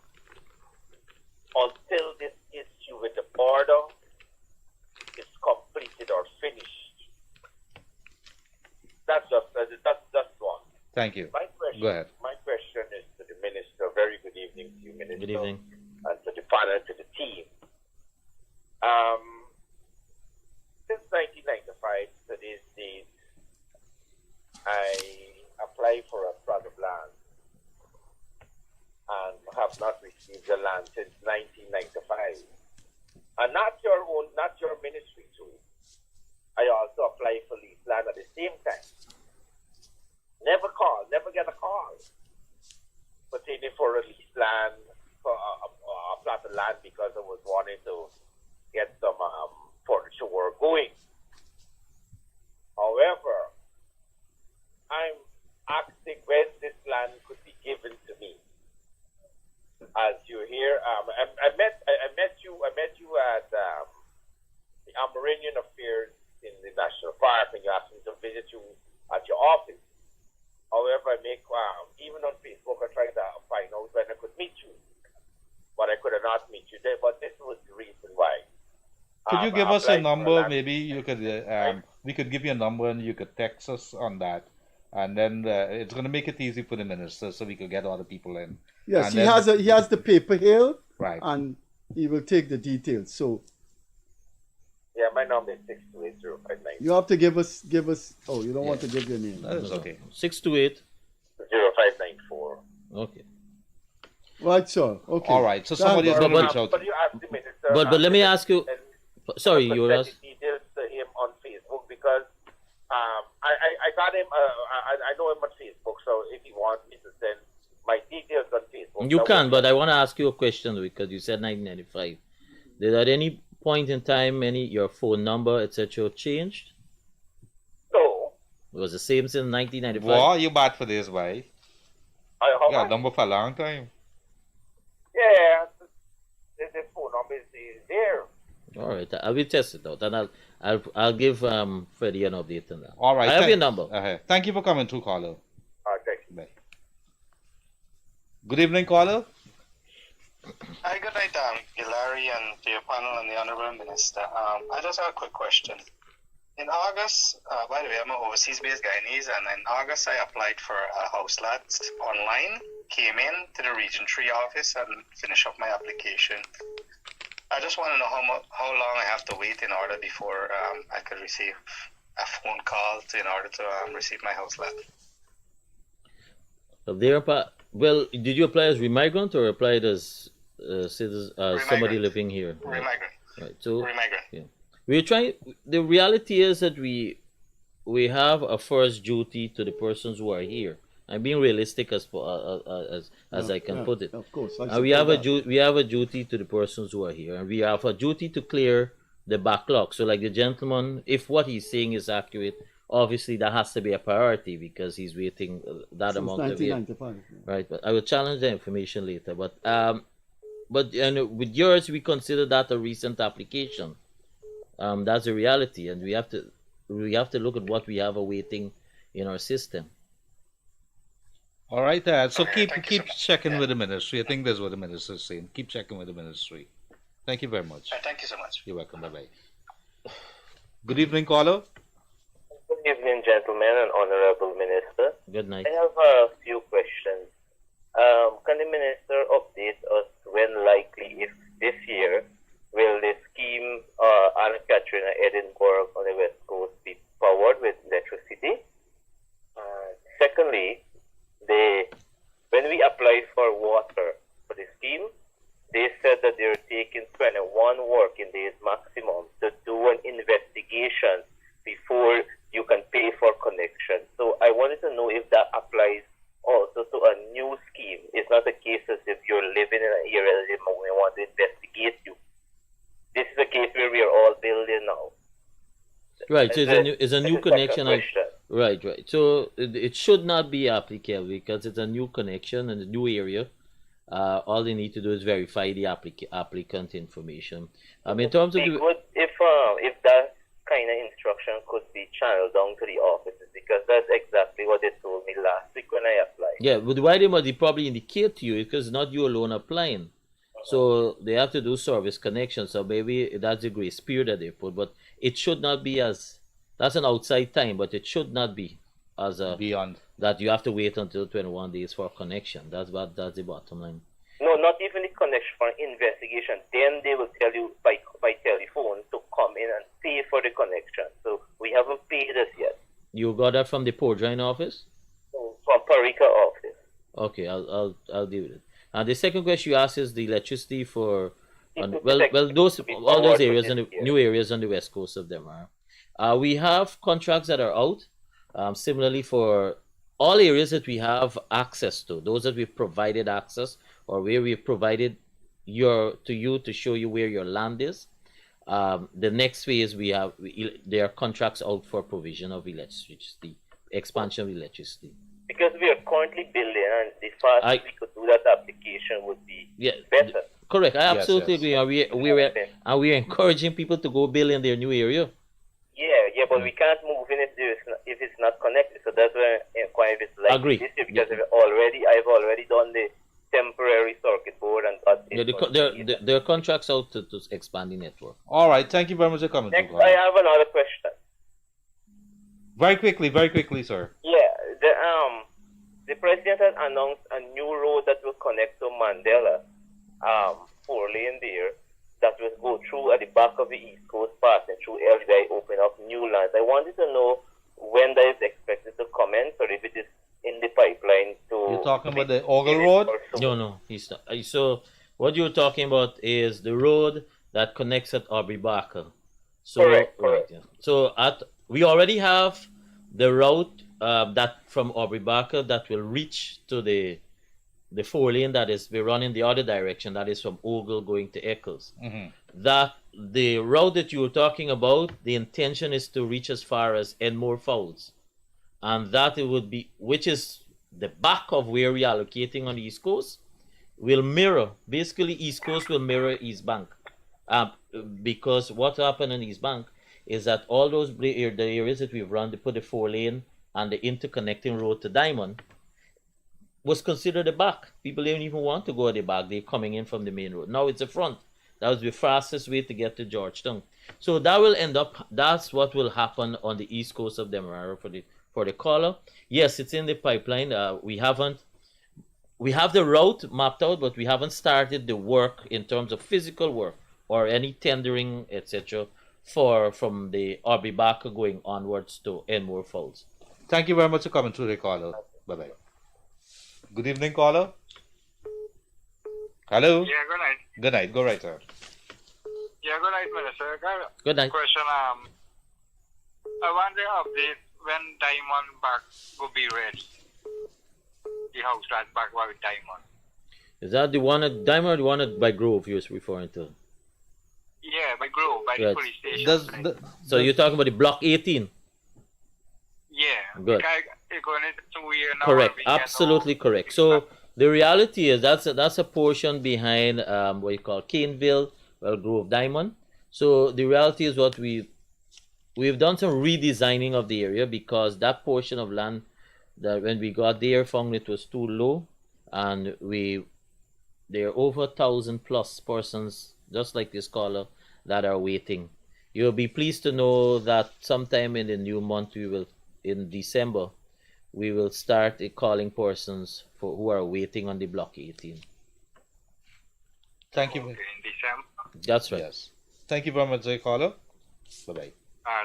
until this issue with the border is completed or finished. That's just one. Thank you. Go ahead. My question is to the minister. Very good evening to you, Minister. Good evening. And to the panel, to the team. Since 1995 to this date, I applied for a plot of land and have not received the land since 1995. And not your ministry too. I also applied for lease land at the same time. Never get a call pertaining for a lease land, for a plot of land, because I was wanting to get some furniture work going. However, I'm asking when this land could be given to me. As you hear, I met you at the Amerindian Affairs in the National Park, and you asked me to visit you at your office. However, I make even on Facebook, I tried to find out when I could meet you, but I could not meet you there. But this was the reason why. Could you give us a number? Maybe you could. We could give you a number, and you could text us on that, and then it's going to make it easy for the minister, so we could get other people in. Yes, and he has the paper here, right, and he will take the details. So Yeah, my number is 6280594. You have to give us. Oh, you don't want to give your name. That is okay. 628. 0594. Okay. Right, sir. Okay. All right. So somebody is Thank going to But- reach out. But you asked the minister. But let me ask you. Sorry, you you were send asking. the details to him on Facebook because I got him. I know him on Facebook, so if he wants me to send my details on Facebook, You can, but I want to ask you a question because you said 1995. Did at any point in time your phone number, etc., changed? No. It was the same since 1995. Wow, you bad for this, boy. How You got a much? number for a long time. Yeah, the phone number is there. All right, I will test it out, and I'll give Freddie an update on that. All right. I have your number. Thank you for coming through, caller. Thank you. Bye. Good evening, caller. Hi, good night, Gildarie, and to your panel and the Honorable Minister. I just have a quick question. In August, by the way, I'm an overseas-based Guyanese, and in August I applied for a house lot online, came in to the Region 3 office and finished up my application. I just want to know how long I have to wait in order before I could receive a phone call in order to receive my house lot. Well, did you apply as remigrant or applied as somebody living here? Remigrant. Right. So Remigrant. yeah, we're trying. The reality is that we have a first duty to the persons who are here. I'm being realistic as I can put it. Of course. We have a duty to the persons who are here, and we have a duty to clear the backlog. So, like the gentleman, if what he's saying is accurate, obviously that has to be a priority because he's waiting that Since amount of years. 1995. Right, but I will challenge the information later. But with yours, we consider that a recent application. That's a reality, and we have to look at what we have awaiting in our system. All right, so Okay, keep thank you so much. checking with the ministry. I think that's what the minister is saying. Keep checking with the ministry. Thank you very much. Thank you so much. You're welcome. Bye bye. Good evening, caller. Good evening, gentlemen and honorable minister. Good night. I have a few questions. Can the minister update us when likely, if this year, will the scheme Anna Katrina Edinburgh on the West Coast be powered with electricity? Secondly, when we applied for water for the scheme, they said that they're taking 21 working days maximum to do an investigation before you can pay for connection. So I wanted to know if that applies also to a new scheme. It's not a case as if you're living in an area that they want to investigate you. This is a case where we are all building now. Right, so it's a new connection. Question. Right. So it should not be applicable because it's a new connection and a new area. All they need to do is verify the applicant information. In terms of Be good if that kind of instruction could be channeled down to the offices because that's exactly what they told me last week when I applied. yeah, but why they probably indicate to you because it's not you alone applying. So they have to do service connection. So maybe that's the grace period that they put, but it should not be that's an outside time, but it should not be as a Beyond. that you have to wait until 21 days for a connection. That's the bottom line. No, not even the connection for investigation. Then they will tell you by telephone to come in and pay for the connection. So we haven't paid us yet. You got that from the Port Joint office? From Parika office. Okay, I'll deal with it. And the second question you asked is the electricity for all those areas and the new areas on the west coast of Denmark. We have contracts that are out. Similarly for all areas that we have access to, those that we've provided access or where we've provided to you to show you where your land is. The next phase there are contracts out for provision of electricity, expansion of electricity. Because we are currently building and the faster we could do that application would be better. Correct. I absolutely agree. And we're encouraging people to go build in their new area. Yeah, but we can't move in if it's not connected. So that's why I inquire if it's like Agree. this year because I've already done the temporary circuit board and there are contracts out to expand the network. All right. Thank you very much for coming. Next, I have another question. Very quickly, sir. Yeah, the president has announced a new road that will connect to Mandela, 4-lane there. that will go through at the back of the East Coast, passing through LBI, open up new lands. I wanted to know when that is expected to commence, or if it is in the pipeline to... You're talking about the Ogle Road? No, he's not. So what you're talking about is the road that connects at Aubrey Barker. So, Correct. Right, yeah. So we already have the route that from Aubrey Barker that will reach to the 4-lane that is we run in the other direction, that is from Ogle going to Eccles. That the route that you were talking about, the intention is to reach as far as Enmore Falls, and that it would be, which is the back of where we are locating on the East Coast, will mirror, basically East Coast will mirror East Bank, because what happened in East Bank is that all those the areas that we've run, they put the 4-lane and the interconnecting road to Diamond was considered the back. People didn't even want to go at the back. They're coming in from the main road. Now it's the front. That was the fastest way to get to Georgetown. So that will end up, that's what will happen on the East Coast of Demerara for the caller. Yes, it's in the pipeline. We have the route mapped out, but we haven't started the work in terms of physical work or any tendering, etc. from the Aubrey Barker going onwards to Enmore Falls. Thank you very much for coming through the caller. Bye-bye. Good evening, caller. Hello. Yeah, good night. Good night. Go right ahead. Yeah, good night, Minister. I got Good night. question. I want the update when Diamond back will be ready. The house that back with Diamond. Is that the one at Diamond or the one at by Grove you was referring to? Yeah, by Grove, by the Right. police station. So you're talking about the Block 18? Yeah. Good. Because it's going into 2 years now. Correct, absolutely correct. So the reality is that's a portion behind what you call Caneville, Grove Diamond. So the reality is what we've done some redesigning of the area, because that portion of land that when we got there found it was too low, and there are over 1,000 plus persons just like this caller that are waiting. You'll be pleased to know that sometime in the new month in December we will start calling persons who are waiting on the Block 18. Thank you. In December. That's right. Yes. Thank you very much, caller. Bye-bye.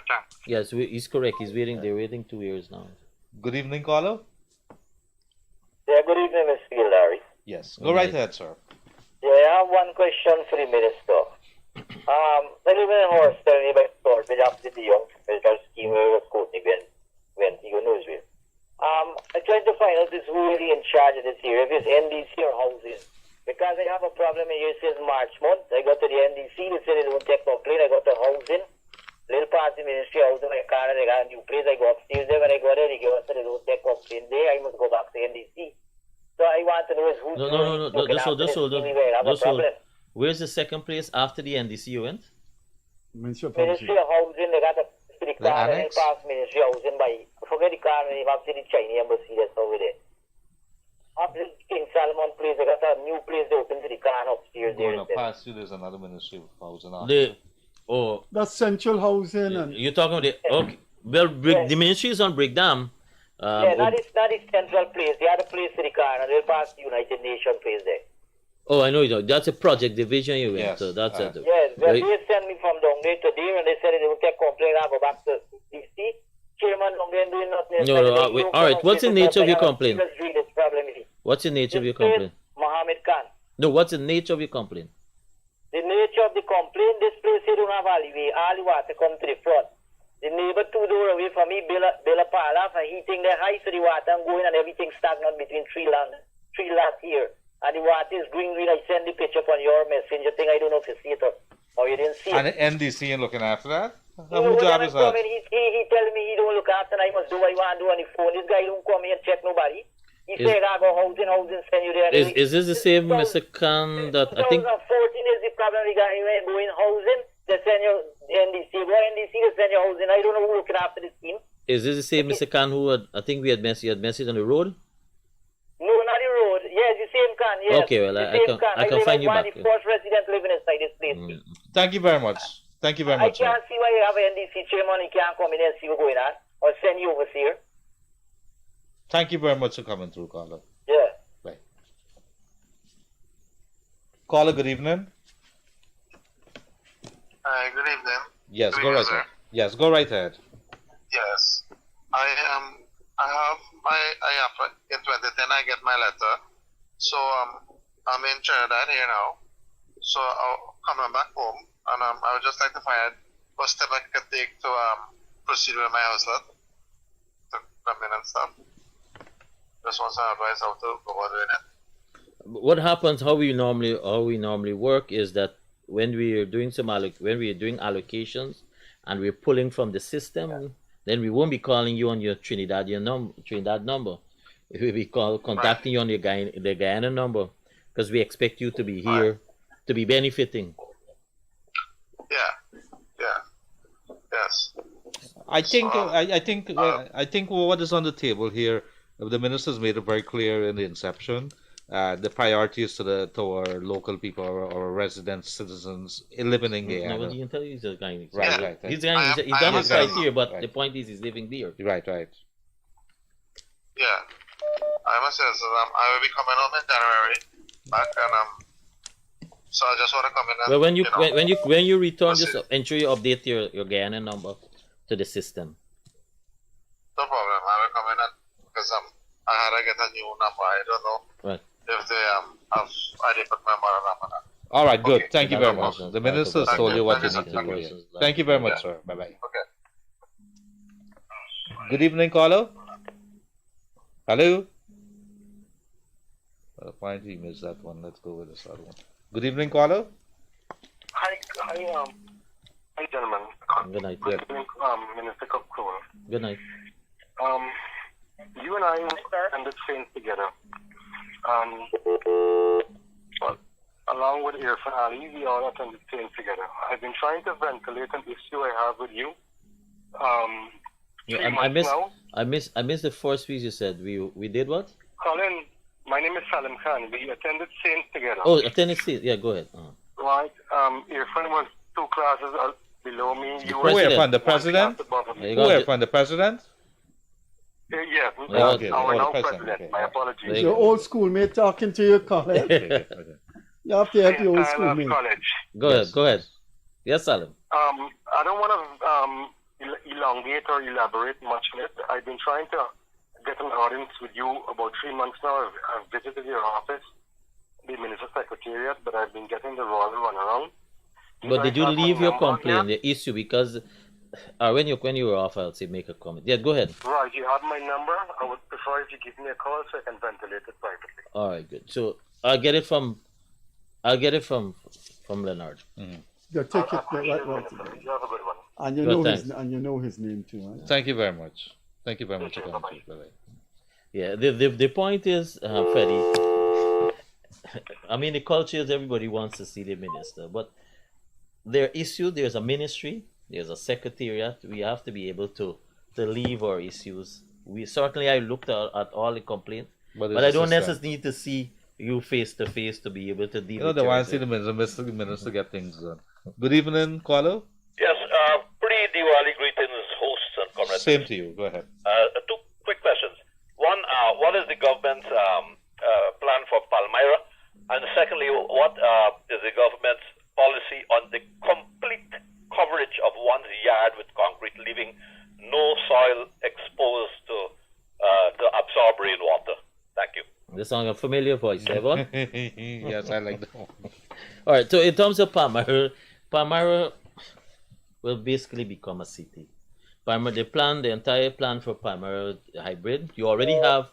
Thanks. Yes, he's correct. They're waiting 2 years now. Good evening, caller. Yeah, good evening, Mr. Gildarie. Yes. Go right ahead, sir. Yeah, I have one question for the minister. I live in a horse nearby Thornville after the young military scheme where was Courtney went to Newsville. I tried to find out who's really in charge of this here, if it's NDC or housing. Because I have a problem here since March month. I got to the NDC, they said they don't take no plane. I got to housing. Little past the ministry of housing, my car, and I got a new place. I go upstairs there. When I go there, they give us they don't take no plane there. I must go back to NDC. So I want to know is who's Just hold. Where's the second place after the NDC you went? Ministry of Housing, they got the car, and I pass Ministry of Housing by, forget the car, and after the Chinese embassy that's over there. After King Salmon place, they got a new place they open to the car and upstairs there. Going past you, there's another Ministry of Housing. That's central housing. And you're talking about okay. Well, the ministry is on Brickdam. That is central place. The other place to the car, and they'll pass the United Nations place there. Oh, I know. That's a project division you went to. That's it. Yes, they sent me from down there to there, and they said they would take complaint and go back to DC. Chairman down there doing nothing. No. All right. What's the nature of your complaint? What's the nature of your complaint? Mohammed Khan. No, what's the nature of your complaint? The nature of the complaint, this place here don't have alleyway. All the water come to the front. The neighbor 2 doors away from me build a pile off and heating the high so the water and going and everything stagnant between three lots here. And the water is green. I send the picture on your messenger thing. I don't know if you see it or you didn't see it. And NDC and looking after that? Whose job is that? He tell me he don't look after and I must do what I want to do on the phone. This guy don't come here and check nobody. He said I go housing, send you there. Is this the same Mr. Khan that I think? 2014 is the problem we got. He went going housing. They send you NDC. Go NDC. They send you housing. I don't know who looking after this team. Is this the same Mr. Khan who I think we had messaged on the road? No, not the road. Yes, the same Khan. Yes. Okay, well I can find you back. The first resident living inside this place. Thank you very much. Thank you very much. I can't see why you have an NDC chairman. He can't come in and see what's going on or send you over here. Thank you very much for coming through, caller. Yeah. Right. Caller, good evening. Yes, go right ahead. Yes, go right ahead. Yes. I have my, in 2010 I get my letter. So I'm in Trinidad here now. So I'll coming back home, and I would just like to find out what step I could take to proceed with my house lot, to come in and stuff. Just want some advice how to go about doing it. What happens? How we normally work is that when we are doing when we are doing allocations and we're pulling from the system, then we won't be calling you on your Trinidad number. We'll be contacting you on the Guyana number, because we expect you to be here to be benefiting. Yes. I think what is on the table here, the minister's made it very clear in the inception. The priority is to our local people, our residents, citizens living in Guyana. No, he can tell you he's a Guyanese. Right. He's done his criteria, but the point is he's living there. Right. Yeah. I'm a citizen. I will be coming home in January back, and so I just want to come in and, well, when you return, just ensure you update your Guyana number to the system. No problem. I will come in and, because I had to get a new number. I don't know if they have already put my mother number. All right, good. Thank you very much. The minister told you what you need to do here. Thank you very much, sir. Bye bye. Okay. Good evening, caller. Hello. Why did he miss that one? Let's go with this other one. Good evening, caller. Hi, gentlemen. Good night. Good evening, Minister Croal. Good night. You and I attended trains together. Along with Irfan Ali, we all attended trains together. I've been trying to ventilate an issue I have with you. I missed the first piece you said. We did what? Colin, my name is Salim Khan. We attended trains together. Oh, attended trains. Yeah, go ahead. Right. Irfan was 2 classes below me. Who Irfan, the president? Who Irfan, the president? Yeah, okay. Our now president. president. Okay. My apologies. It's your old schoolmate talking to you, Colin. You have to help your old schoolmate. College. Go ahead. Yes, Salim. I don't want to elongate or elaborate much on it. I've been trying to get an audience with you about 3 months now. I've visited your office, the Minister's Secretariat, but I've been getting the royal run around. But did you leave your complaint, the issue, because when you were off, I'll say make a comment. Yeah, go ahead. Right, you have my number. I would prefer if you give me a call so I can ventilate it privately. All right, good. So I'll get it from Leonard. You take it right. You have a good one. And you know his name too. Right? Thank you very much. Thank you very much. Bye-bye. Yeah, the point is, Freddie, I mean, the culture is everybody wants to see the minister, but there's a ministry, there's a secretariat. We have to be able to leave our issues. I looked at all the complaints, but I don't necessarily need to see you face to face to be able to deal with it. They want to see the minister get things done. Good evening, caller. Yes, pre-Diwali greetings, hosts and comrades. Same to you. Go ahead. 2 quick questions. One, what is the government's plan for Palmyra? And secondly, what is the government's policy on the complete coverage of one's yard with concrete, leaving no soil exposed to absorb rainwater? Thank you. This sounds a familiar voice, Evan. Yes, I like that one. All right, so in terms of Palmyra will basically become a city. The entire plan for Palmyra hybrid, you already have,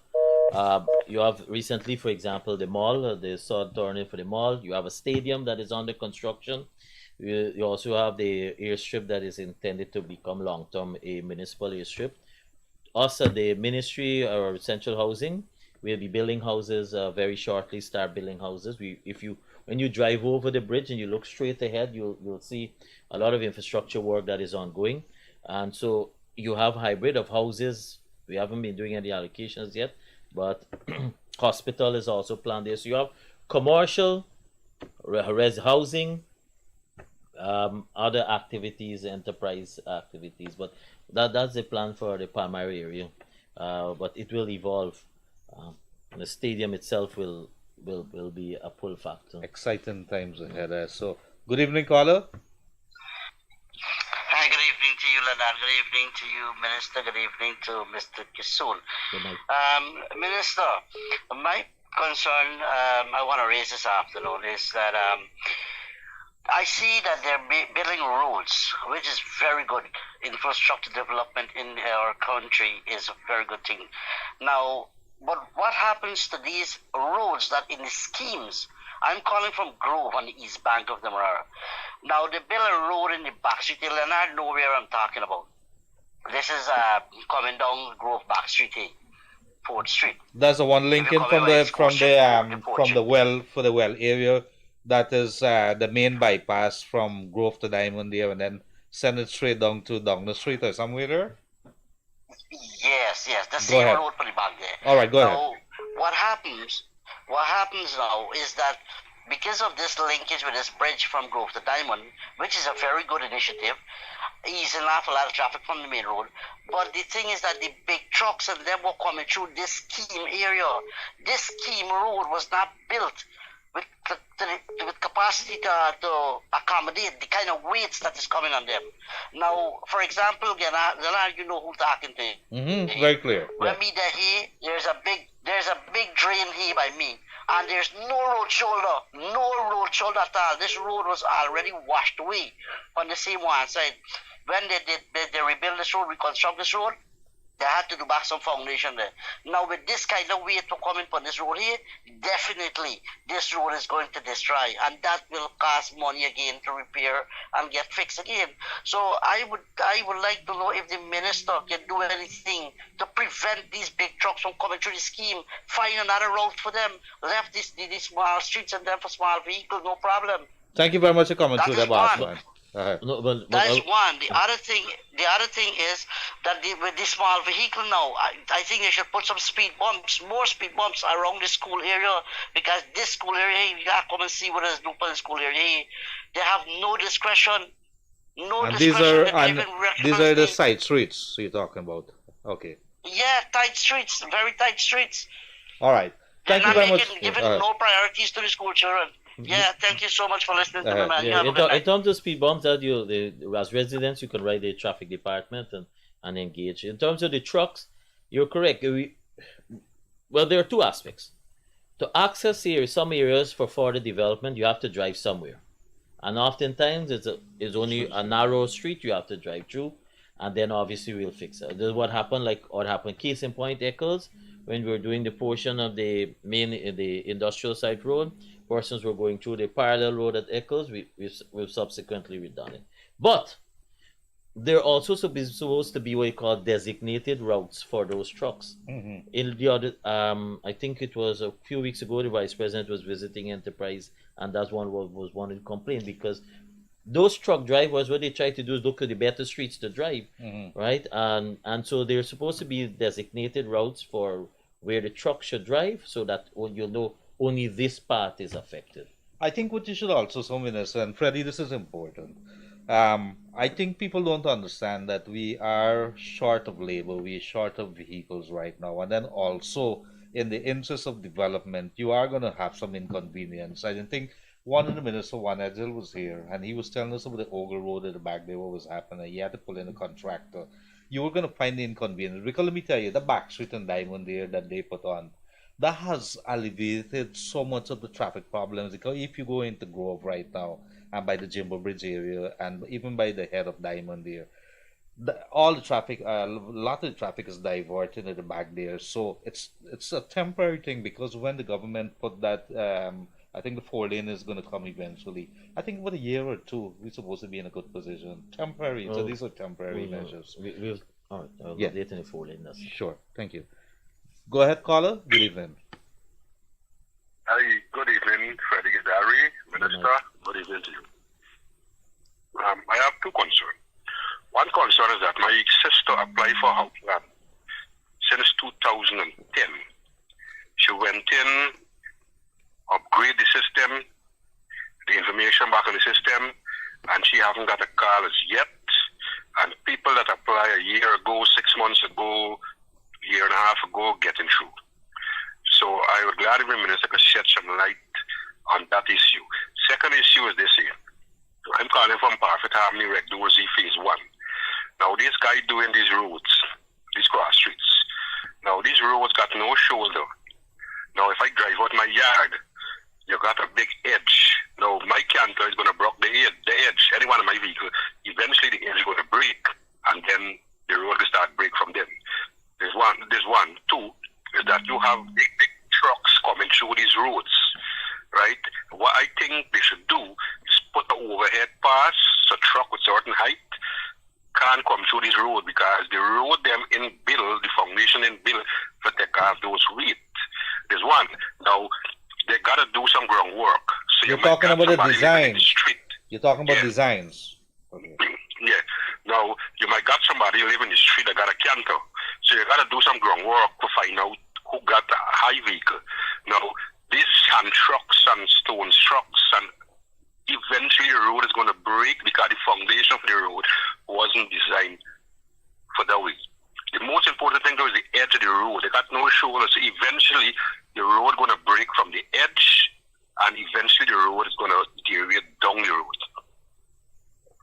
recently, for example, the mall, the sod turning for the mall. You have a stadium that is under construction. You also have the airstrip that is intended to become long-term a municipal airstrip. Also, the ministry or central housing will be building houses very shortly. Start building houses. When you drive over the bridge and you look straight ahead, you'll see a lot of infrastructure work that is ongoing, and so you have hybrid of houses. We haven't been doing any allocations yet, but hospital is also planned there. So you have commercial, housing, other activities, enterprise activities, but that's the plan for the Palmyra area. But it will evolve. The stadium itself will be a pull factor. Exciting times ahead. So, good evening, caller. and good evening to you, Minister. Good evening to Mr. Kissoon. Good night. Minister, my concern I want to raise this afternoon is that I see that they're building roads, which is very good. Infrastructure development in our country is a very good thing. Now, but what happens to these roads that in the schemes? I'm calling from Grove on the east bank of the Marara. Now, they build a road in the back street, and I know where I'm talking about. This is coming down Grove back street here, 4th Street. That's the one linking from the well area. That is the main bypass from Grove to Diamond there, and then send it straight down to the street or somewhere there. Yes, the same road for the back there. All right, go ahead. What happens now is that because of this linkage with this bridge from Grove to Diamond, which is a very good initiative, easing off a lot of traffic from the main road. But the thing is that the big trucks and them were coming through this scheme area. This scheme road was not built with capacity to accommodate the kind of weights that is coming on them. Now, for example, you know who talking to you. Very clear. When me there here, there's a big drain here by me, and there's no road shoulder at all. This road was already washed away on the same one side. When they rebuild this road, reconstruct this road, they had to do back some foundation there. Now, with this kind of weight to come in on this road here, definitely this road is going to destroy, and that will cost money again to repair and get fixed again. So I would like to know if the minister can do anything to prevent these big trucks from coming through the scheme. Find another route for them. Left these small streets and then for small vehicles, no problem. Thank you very much for coming through that, boss. That is one. The other thing is that with the small vehicle now, I think they should put some more speed bumps around the school area, because this school area, you gotta come and see what is doing in the school area. They have no discretion. These are the side streets you're talking about. Okay. Yeah, tight streets, very tight streets. All right. Thank you very much. Giving no priorities to the school children. Yeah, thank you so much for listening to me, man. In terms of speed bumps, that as residents, you can write the traffic department and engage. In terms of the trucks, you're correct. Well, there are two aspects. To access some areas for further development, you have to drive somewhere. And oftentimes, it's only a narrow street you have to drive through, and then obviously we'll fix it. This is what happened, case in point, Eccles, when we were doing the portion of the industrial site road. Persons were going through the parallel road at Eccles. We've subsequently redone it. But there are also supposed to be what you call designated routes for those trucks. In the other, I think it was a few weeks ago, the Vice President was visiting Enterprise, and that's one was one to complain, because those truck drivers, what they try to do is look at the better streets to drive, right? And so there's supposed to be designated routes for where the truck should drive, so that you'll know only this part is affected. I think what you should also say, Minister, and Freddie, this is important. I think people don't understand that we are short of labor, we are short of vehicles right now, and then also in the interest of development, you are going to have some inconvenience. I didn't think one of the minister, Juan Edgel, was here, and he was telling us about the Ogle Road at the back there, what was happening. He had to pull in a contractor. You were going to find the inconvenience. Because let me tell you, the back street and Diamond there that they put on, that has alleviated so much of the traffic problems. Because if you go into Grove right now, and by the Jimbo Bridge area, and even by the head of Diamond there, all the traffic, a lot of the traffic is diverted at the back there. So it's a temporary thing, because when the government put that, I think the 4-lane is going to come eventually. I think about a year or two, we're supposed to be in a good position. Temporary, so these are temporary measures. All right, I'll update in the 4-lane. Sure, thank you. Go ahead, caller. Good evening. Hi, good evening, Freddie Gildarie, Minister. Good evening to you. I have two concerns. One concern is that my sister applied for house land since 2010. She went in, upgrade the system, the information back in the system, and she haven't got a call as yet. And people that apply a year ago, 6 months ago, year and a half ago, getting through. So I would glad if the minister could shed some light on that issue. Second issue is this here. I'm calling from Parfit Harmony Rec Dorsey Phase 1. Now this guy doing these roads, these cross streets. Now these roads got no shoulder. Now if I drive out my yard, you got a big edge. Now my canter is gonna block the edge. Any one of my vehicle, eventually the edge is gonna break, and then the road will start break from them. There's one. Two is that you have big trucks coming through these roads, right? What I think they should do is put an overhead pass, so truck with certain height can't come through this road, because the road them in build, the foundation in build to take off those weight. There's one. Now they gotta do some groundwork. So You're talking about the design. You're talking about Yeah. designs. Okay. Yeah. Now you might got somebody live in the street that got a canter. So you gotta do some groundwork to find out who got a high vehicle. Now these sand trucks and stone trucks, and eventually the road is gonna break because the foundation for the road wasn't designed for that way. The most important thing though is the edge of the road. They got no shoulder, so eventually the road gonna break from the edge, and eventually the road is gonna deteriorate down the road.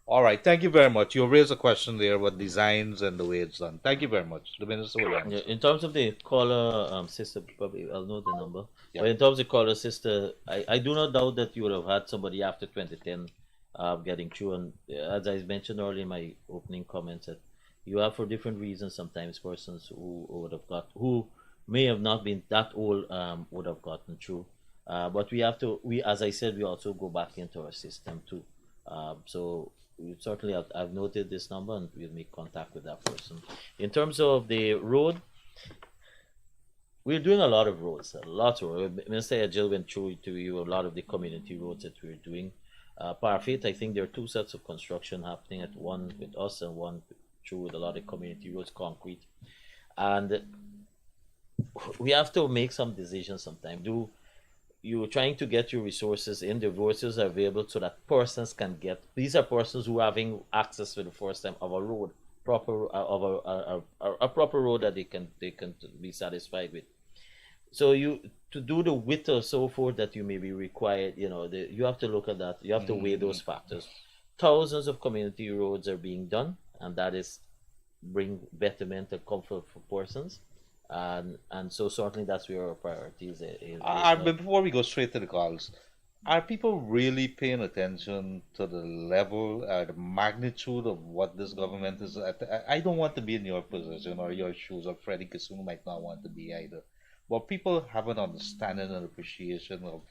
All right. Thank you very much. You raised a question there about designs and the way it's done. Thank you very much. The minister will answer. Yeah, in terms of the caller, sister, probably I'll know the number. Yeah. But in terms of caller, sister, I do not doubt that you would have had somebody after 2010 getting through. And as I mentioned earlier in my opening comments, that you have, for different reasons, sometimes persons who may have not been that old would have gotten through. But we as I said, we also go back into our system too. So certainly I've noted this number, and we'll make contact with that person. In terms of the road, we're doing a lot of roads, Minister Jill went through to you a lot of the community roads that we're doing. Parfait, I think there are 2 sets of construction happening, at one with us and one through with a lot of community roads, concrete. And we have to make some decisions sometime. You're trying to get your resources in, the resources are available so that persons can get, these are persons who are having access for the first time of a road, a proper road that they can be satisfied with. So to do the width or so forth that you may be required, you have to look at that, you have to weigh those factors. Thousands of community roads are being done, and that is bring betterment and comfort for persons. And so certainly that's where our priorities is. But before we go straight to the calls, are people really paying attention to the level, the magnitude of what this government is at? I don't want to be in your position or your shoes, or Freddie Kissoon might not want to be either. But people have an understanding and appreciation of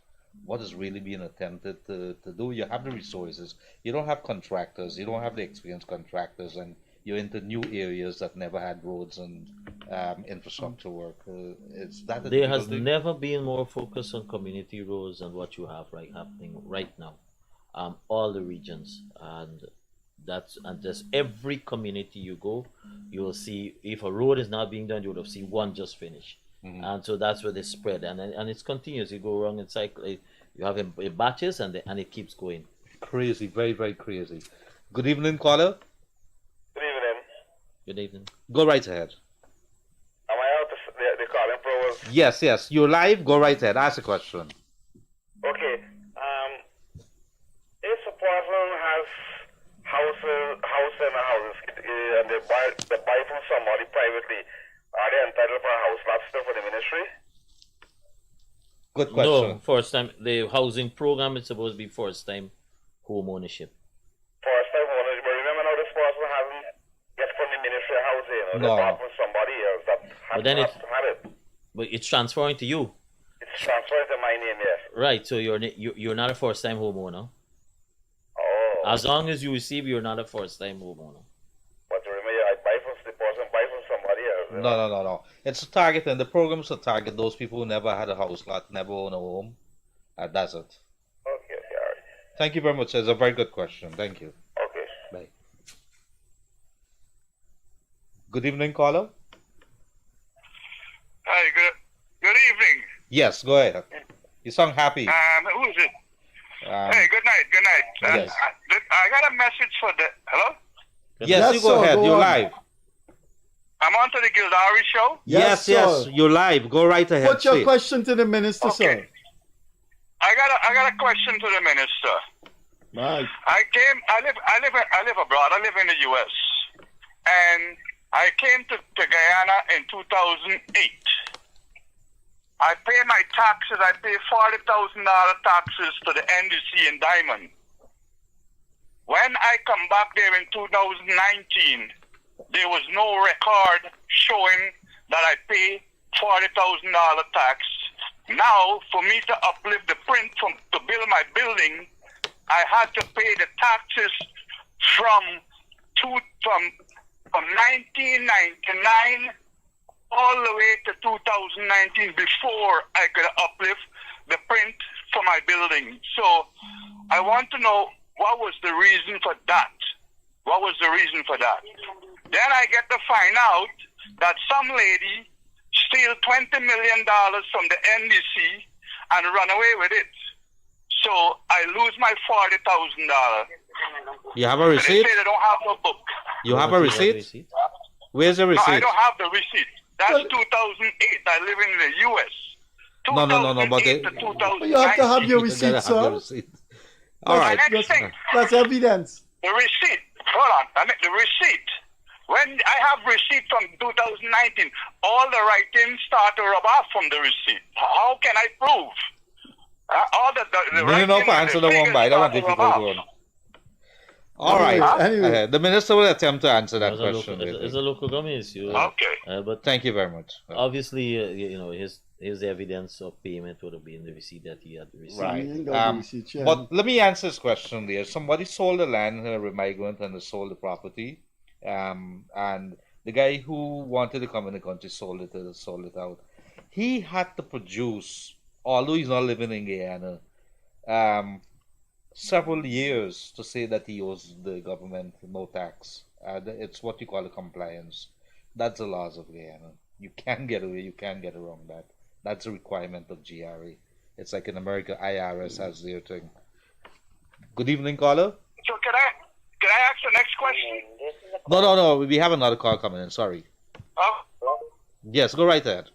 what is really being attempted to do. You have the resources. You don't have contractors. You don't have the experienced contractors, and you're into new areas that never had roads and infrastructure work. There has never been more focus on community roads than what you have happening right now. All the regions, and just every community you go, you will see, if a road is not being done, you would have seen one just finished. And so that's where they spread, and it's continuous. You go around in cycle. You have in batches, and it keeps going. Crazy, very, very crazy. Good evening, caller. Good evening. Good evening. Go right ahead. Am I out of the calling pro? Yes, you're live. Go right ahead. Ask a question. Okay. If a person has house and a house, and they buy from somebody privately, are they entitled for a house lot still for the ministry? Good question. No, first time. The housing program is supposed to be first time home ownership. First time ownership, but remember now this person hasn't get from the ministry housing, or No. they bought from somebody else that But then had it. But it's transferring to you, It's transferred to my name, yes. right? So you're not a first time homeowner. Oh. As long as you receive, you're not a first time homeowner. But remember, I buy from the person, buy from somebody else. you know? No. It's a target, and the program's to target those people who never had a house lot, never owned a home. That's it. Okay, all right. Thank you very much. It's a very good question. Thank you. Okay. Bye. Good evening, caller. Hi, good evening. Yes, go ahead. You sound happy. Who is it? Hey, good night. Yes. I got a message for the... Hello? Yes, you go ahead. You're live. I'm on to the Gildarie show? Yes, you're live. Go right ahead. What's your Say. question to the minister, sir? I got a question to the minister. Right. I live abroad. I live in the U.S. and I came to Guyana in 2008. I pay my taxes. I pay $40,000 taxes to the NDC in Diamond. When I come back there in 2019, there was no record showing that I pay $40,000 tax. Now, for me to uplift the print to build my building, I had to pay the taxes from 1999 all the way to 2019 before I could uplift the print for my building. So I want to know what was the reason for that. What was the reason for that? Then I get to find out that some lady steal $20 million from the NDC and run away with it. So I lose my $40,000. You have a receipt? They say they don't have no book. You have a receipt? Where's the receipt? No, I don't have the receipt. That's 2008. I live in the U.S. No, but to 2009. You have to have your receipt, sir. All right. That's evidence. The receipt. Hold on. I mean the receipt. When I have receipt from 2019, all the writings start to rub off from the receipt. How can I prove? All the No, answer the one by. That one difficult one. All right. Anyway. The minister will attempt to answer that It's question. it's a local government issue. Okay. But thank you very much. Obviously, his evidence of payment would have been the receipt that he had received. Right. But let me answer this question there. Somebody sold the land in a remigrant and they sold the property. And the guy who wanted to come in the country sold it out. He had to produce, although he's not living in Guyana, several years to say that he owes the government no tax. It's what you call a compliance. That's the laws of Guyana. You can't get away, you can't get around that. That's a requirement of GRA. It's like in America, IRS has their thing. Good evening, caller. So can I ask the next question? No. We have another call coming in. Sorry. Yes, go right ahead.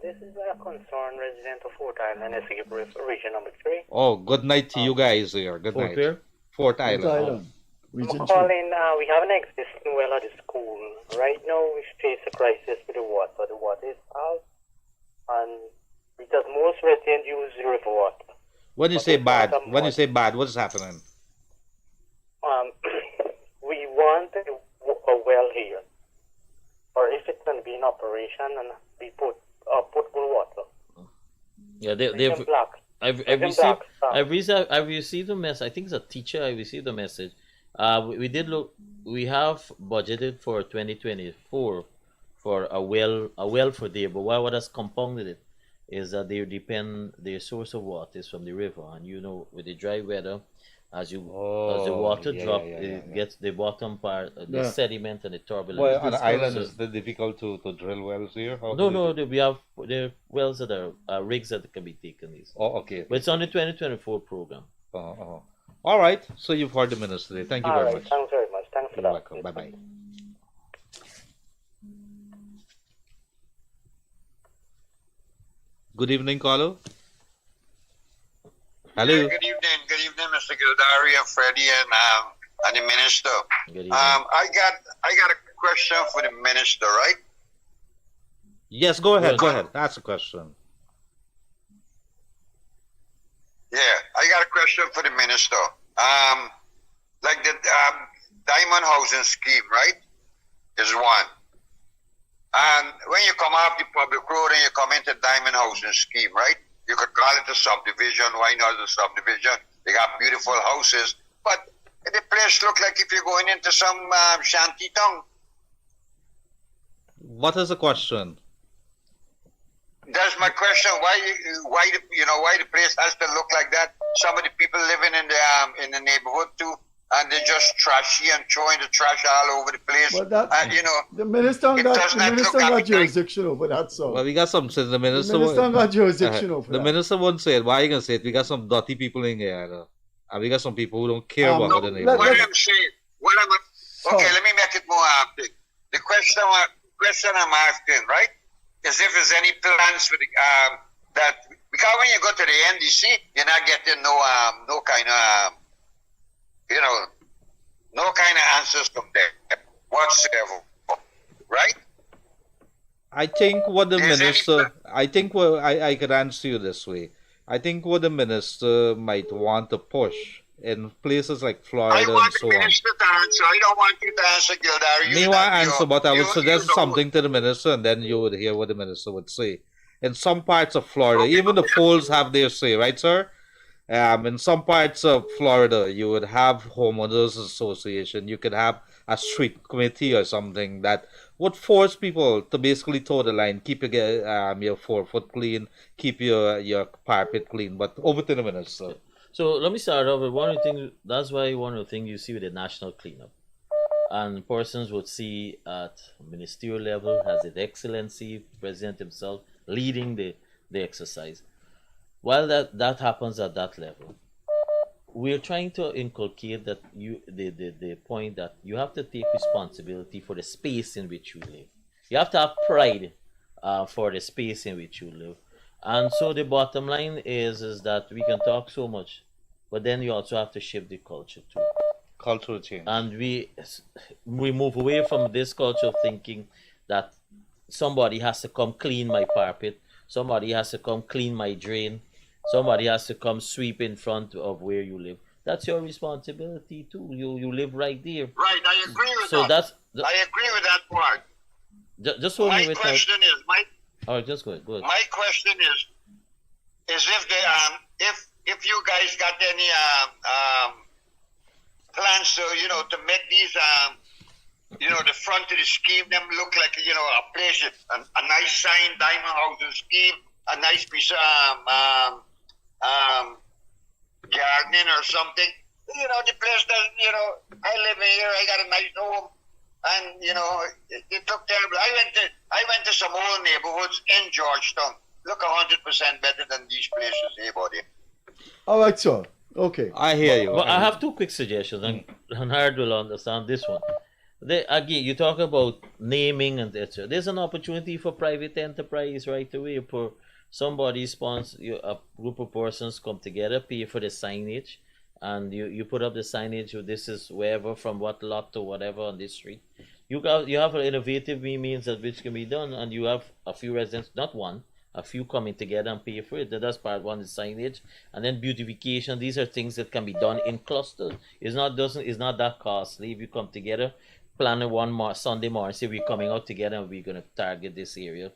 This is a concerned resident of Fort Island, region number 3. Oh, good night to you guys here. Good night. Where? Fort Island. Colin, we have an existing well at the school. Right now, we face a crisis with the water. The water is out, and because most residents use river water. When you say bad, what is happening? We want a well here, or if it can be in operation and we put good water. Yeah, I've received a message. I think it's a teacher. I received a message. We did look. We have budgeted for 2024 for a well for there. But what has compounded it is that their source of water is from the river, and with the dry weather, as the water drop, it gets the bottom part, the sediment and the turbulence. Well, on the island, is it difficult to drill wells here? No, we have there wells that are rigs that can be taken. Oh, okay. But it's on the 2024 program. All right. So you've heard the minister today. Thank you very much. Thanks very much. Thanks for You're that. welcome. Bye-bye. Good evening, caller. Hello. Good evening, Mr. Gildarie and Freddie and the minister. I got a question for the minister, right? Yes, go ahead. Go ahead. Ask a question. Yeah, I got a question for the minister. Like the diamond housing scheme, right? Is one. And when you come off the public road and you come into diamond housing scheme, right? You could call it a subdivision. Why not a subdivision? They got beautiful houses, but the place look like if you're going into some shanty town. What is the question? That's my question. Why the place has to look like that? Some of the people living in the neighborhood too, and they're just trashy and throwing the trash all over the place. But the minister got jurisdiction over that, so. Well, we got some. The minister got jurisdiction over the that. minister won't say it. Why are you gonna say it? We got some dirty people in here, and we got some people who don't care about the neighborhood. What I'm saying, okay, let me make it more active. The question I'm asking, right, is if there's any plans for the that, because when you go to the NDC, you're not getting no kind of answers from there. whatsoever. Right? I think what the minister, I think what I could answer you this way. I think what the minister might want to push in places like Florida and so on. Minister to answer. I don't want you to answer, Gildarie. Me want answer, but I would suggest something to the minister, and then you would hear what the minister would say. In some parts of Florida, even the Folds have their say, right, sir? In some parts of Florida, you would have homeowners association. You could have a street committee or something that would force people to basically toe the line, keep your 4 foot clean, keep your parapet clean. But over to the minister. So let me start off with one of the things. That's why one of the things you see with the national cleanup, and persons would see at ministerial level has His Excellency President himself leading the exercise. While that happens at that level, we're trying to inculcate that the point that you have to take responsibility for the space in which you live. You have to have pride for the space in which you live. And so the bottom line is that we can talk so much, but then you also have to shift the culture too. Cultural change. And we move away from this culture of thinking that somebody has to come clean my carpet, somebody has to come clean my drain, somebody has to come sweep in front of where you live. That's your responsibility too. You live right there. Right, I agree with so that. I agree with that part. Just hold me with my question is, all right, just go ahead. My question is if the if you guys got any plans to make these the front of the scheme them look like a place, a nice sign, diamond housing scheme, a nice piece of gardening or something. The place that I live here, I got a nice home, and it looked terrible. I went to some old neighborhoods in Georgetown. Look 100% better than these places here, buddy. All right, sir. Okay. I hear you. But I have two quick suggestions, and Hard will understand this one. Again, you talk about naming and etc. There's an opportunity for private enterprise right away. For somebody sponsor, a group of persons come together, pay for the signage, and you put up the signage. This is wherever, from what lot to whatever on this street. You have an innovative means at which can be done, and you have a few residents, not one, a few coming together and pay for it. That's part one, is signage, and then beautification. These are things that can be done in clusters. It's not that costly. If you come together, plan one Sunday morning, say we're coming out together and we're gonna target this area.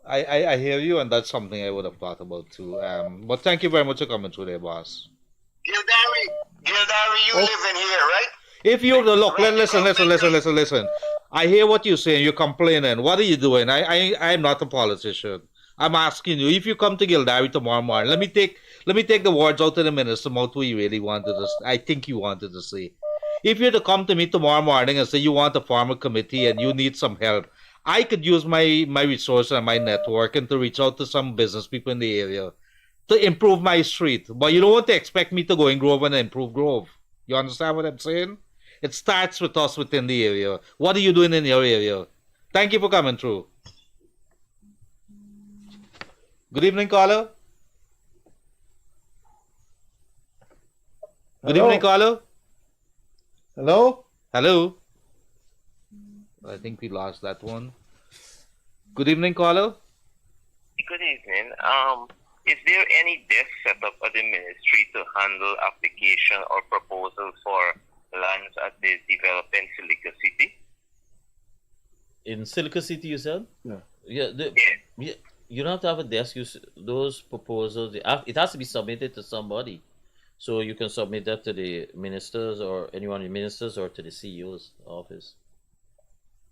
I hear you, and that's something I would have thought about too. But thank you very much for coming through there, boss. Gildarie, you live in here, right? If you look, listen. I hear what you're saying. You're complaining. What are you doing? I'm not a politician. I'm asking you. If you come to Gildarie tomorrow morning, let me take the words out of the minister's mouth what you really wanted to. I think you wanted to say. If you're to come to me tomorrow morning and say you want to form a committee and you need some help, I could use my resources and my network and to reach out to some business people in the area to improve my street. But you don't want to expect me to go in Grove and improve Grove. You understand what I'm saying? It starts with us within the area. What are you doing in your area? Thank you for coming through. Good evening, caller. Good evening, caller. Hello? Hello. I think we lost that one. Good evening, caller. Good evening. Is there any desk set up at the ministry to handle application or proposal for lands at the developing Silica City? In Silica City, you said? Yeah. Yeah. You don't have to have a desk. Those proposals, it has to be submitted to somebody. So you can submit that to the ministers or anyone in ministers or to the CEO's office.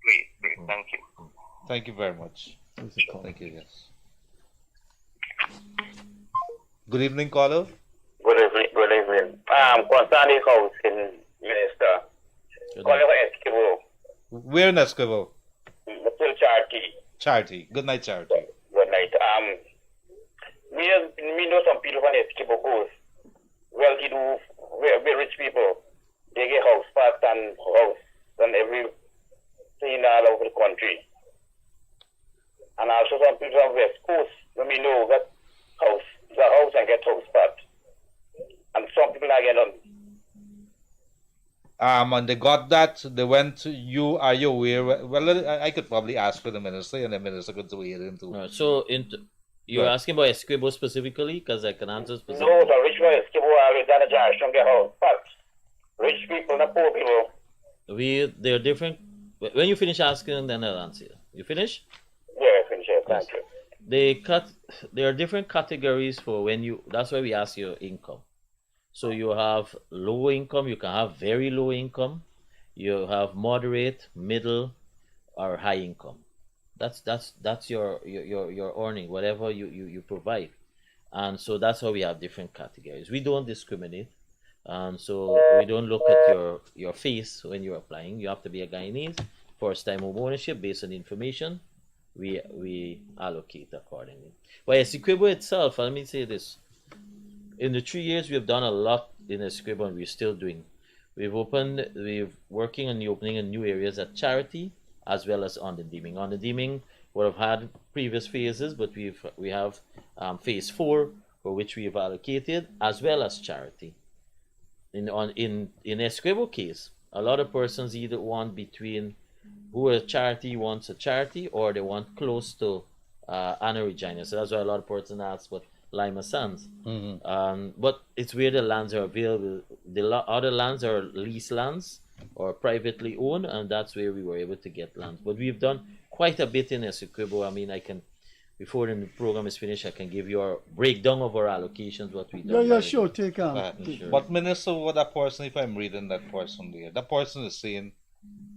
Great. Thank you. Thank you very much. Thank you, yes. Good evening, caller. Good evening. Concerning housing, Minister. Collin Esquivel. Where in Esquivel? Still Charity. Charity. Good night, Charity. Good night. We know some people from Esquivel Coast. Well-to-do, very rich people. They get house parts and house and everything all over the country. And also some people from West Coast, when we know that the house and get house part. And some people are getting And they got that. They went to you. Are you aware? Well, I could probably ask for the minister, and the minister could weigh in too. Right, so you're asking about Esquibo specifically, because I can answer specifically. No, the rich man is keep always done a jar, don't get home. But rich people, not poor people. They're different. When you finish asking, then I'll answer. You finish? Yeah, I finish it. Thank you. There are different categories for when you. That's why we ask your income. So you have low income. You can have very low income. You have moderate, middle, or high income. That's your earning, whatever you provide, and so that's how we have different categories. We don't discriminate, so we don't look at your face when you're applying. You have to be a Guyanese, first time home ownership based on information. We allocate accordingly. But Essequibo itself, let me say this: in the 3 years we have done a lot in Essequibo, and we're still doing. We're working on the opening of new areas at Charity, as well as on the deeming. On the deeming, would have had previous phases, but we have phase 4, for which we have allocated, as well as Charity. In Esquibo case, a lot of persons either want between who a charity wants a charity, or they want close to Anna Regina. So that's why a lot of persons ask what Lima Sands. But it's where the lands are available. The other lands are lease lands or privately owned, and that's where we were able to get lands. But we've done quite a bit in Essequibo. I mean, I can, before the program is finished, I can give you a breakdown of our allocations, what we done. Yeah, sure, take on. But Minister, what that person, if I'm reading that person there, that person is saying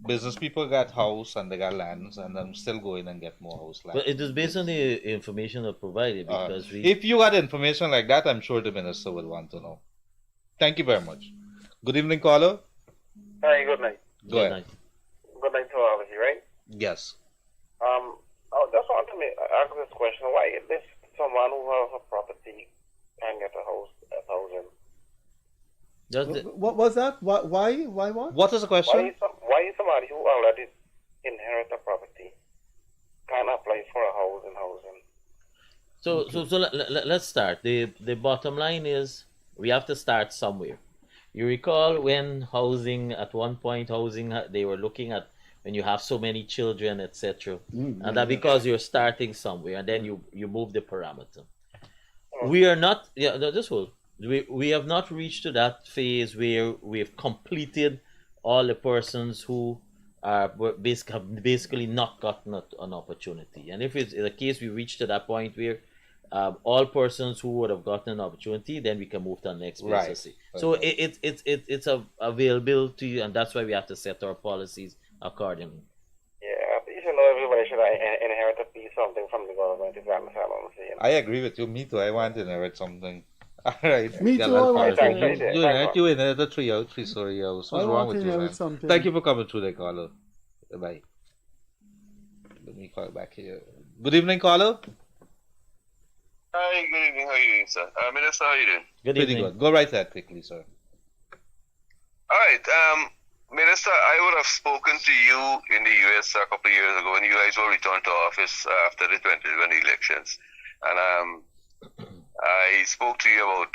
business people got house and they got lands, and I'm still going and get more house land. But it is based on the information that provided, because if you had information like that, I'm sure the minister would want to know. Thank you very much. Good evening, caller. Hi, good night. Go ahead. Good night to all of you, right? Yes. I just want to ask this question: why is this someone who has a property can get a house, What was that? Why what? What is the question? Why is somebody who already inherit a property can apply for a house in housing? So let's start. The bottom line is we have to start somewhere. You recall when housing, at one point, they were looking at when you have so many children, etc. And that because you're starting somewhere, and then you move the parameter. We are not, we have not reached to that phase where we've completed all the persons who are basically not gotten an opportunity. And if it's the case, we reach to that point where all persons who would have gotten an opportunity, then we can move to the next phase. Right. So it's available to you, and that's why we have to set our policies accordingly. Yeah, you should know everybody should inherit a piece something from the government. If you understand what I'm saying. I agree with you. Me too. I want to inherit something. All right. Me too. I want to inherit. You inherit a 3-story house. What's wrong with you, man? Something. Thank you for coming through, the caller. Bye. Let me call back here. Good evening, caller. Hi, good evening. How are you doing, sir? Minister, how are you doing? Good evening. Pretty good. Go right ahead quickly, sir. All right. Minister, I would have spoken to you in the US a couple of years ago when you guys were returned to office after the 2020 elections. And I spoke to you about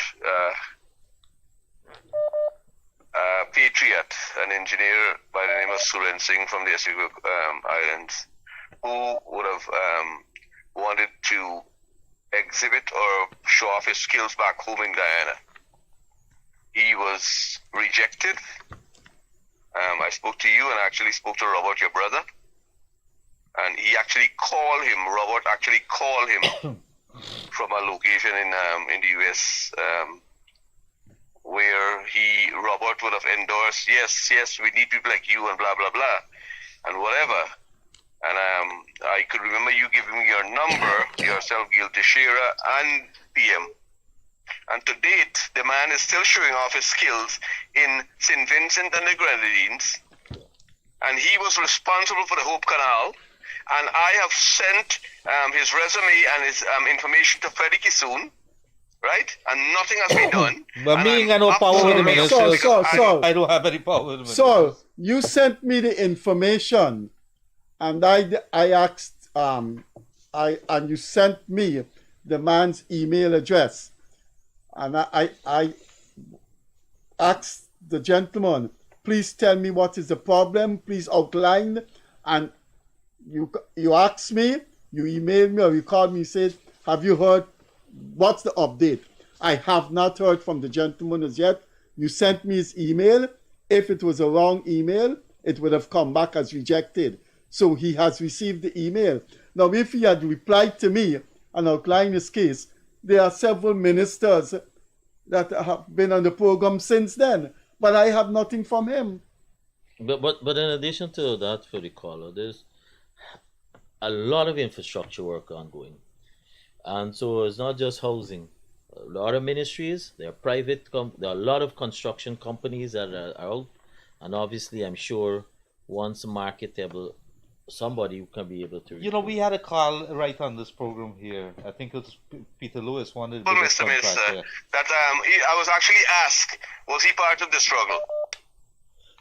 Patriot, an engineer by the name of Suren Singh from the Essequibo Islands, who would have wanted to exhibit or show off his skills back home in Guyana. He was rejected. I spoke to you and I actually spoke to Robert, your brother. And he actually called him, Robert actually called him from a location in the US where Robert would have endorsed, yes, we need people like you and blah, blah, blah, and whatever. And I could remember you giving me your number, yourself, Gildarie, and PM. And to date, the man is still showing off his skills in St. Vincent and the Grenadines. And he was responsible for the Hope Canal. And I have sent his resume and his information to Freddie Kissoon, right? And nothing has been done. But me ain't got no power with the minister. So, I don't have any power with the minister. So, you sent me the information, and I asked, and you sent me the man's email address. And I asked the gentleman please tell me what is the problem, please outline. And you ask me, you email me, or you call me, say, have you heard, what's the update? I have not heard from the gentleman as yet. You sent me his email. If it was a wrong email, it would have come back as rejected. So he has received the email. Now, if he had replied to me and outlined his case, there are several ministers that have been on the program since then, but I have nothing from him. But in addition to that, for the caller, there's a lot of infrastructure work ongoing, and so it's not just housing. A lot of ministries, there are private, there are a lot of construction companies that are out, and obviously, I'm sure once marketable, somebody can be able to. You know, we had a call right on this program here. I think it was Peter Lewis wanted to Well, Mr. Minister, that I was actually asked, was he part of the struggle?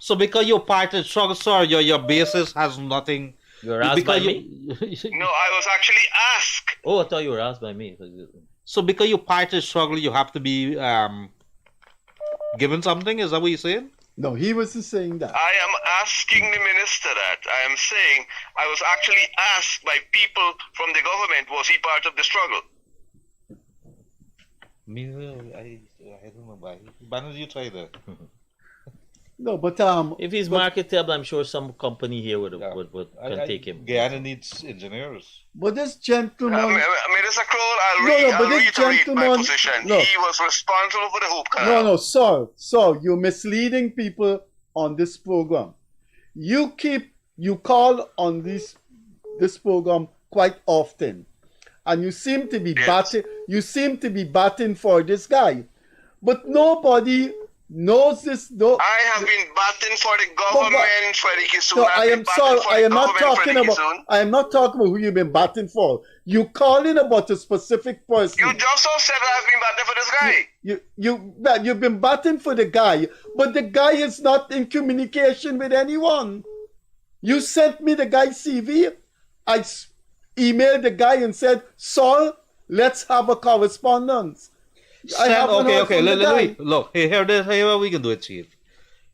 So because you're part of the struggle, sir, your basis has nothing. You're asked by me? No, I was actually asked. Oh, I thought you were asked by me. So because you're part of the struggle, you have to be given something? Is that what you're saying? No, he wasn't saying that. I am asking the minister that. I am saying I was actually asked by people from the government, was he part of the struggle? I don't know why. Why don't you try that? No, but if he's marketable, I'm sure some company here would can take him. Guyana needs engineers. But this gentleman, Minister Croal, I'll reiterate my position. No. He was responsible for the Hope Canal. No, sir, you're misleading people on this program. You call on this program quite often, and you seem to be batting for this guy, but nobody knows this. No, I have been batting for the government, Freddie Kissoon. No, I am sorry. I am not talking about who you've been batting for. You calling about a specific person. You just so said I've been batting for this guy. You've been batting for the guy, but the guy is not in communication with anyone. You sent me the guy's CV. I emailed the guy and said, "Saul, let's have a correspondence." Look, here what we can do it, Chief.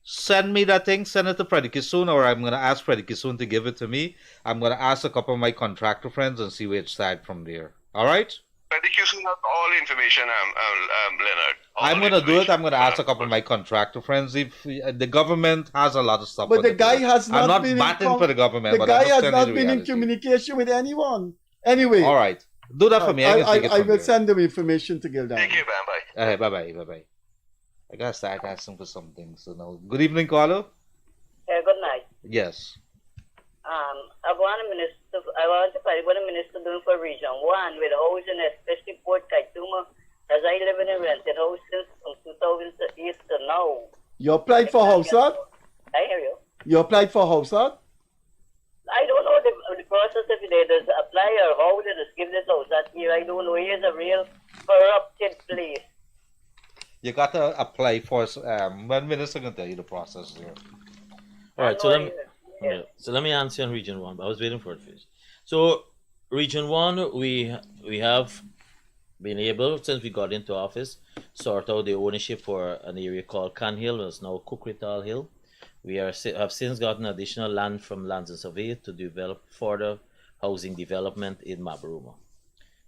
Send me that thing, send it to Freddie Kissoon, or I'm going to ask Freddie Kissoon to give it to me. I'm going to ask a couple of my contractor friends and see where it starts from there. All right? Freddie Kissoon has all the information, Leonard. I'm going to do it. I'm going to ask a couple of my contractor friends. If the government has a lot of stuff. But the guy has not I'm been not batting for the government. The guy has not been in communication with anyone. Anyway. All right. Do that for me. I will send them information to Gildarie. Thank you, bye. Bye-bye. I gotta start asking for something. So now, good evening, caller. Good night. Yes. I want to find what a minister doing for Region 1 with housing, especially Port Kaituma, as I live in a rented house since from 2008 to now. You applied for house lot? I hear you. You applied for house lot? I don't know the process if they just apply or how they just give this house that here. I don't know. Here's a real corrupted place. You got to apply for. One minister can tell you the process here. All right, so let me answer on Region 1. But I was waiting for it first. So Region 1, we have been able, since we got into office, sort out the ownership for an area called Can Hill. It's now Kukrital Hill. We have since gotten additional land from Lands and Survey to develop further housing development in Mabaruma.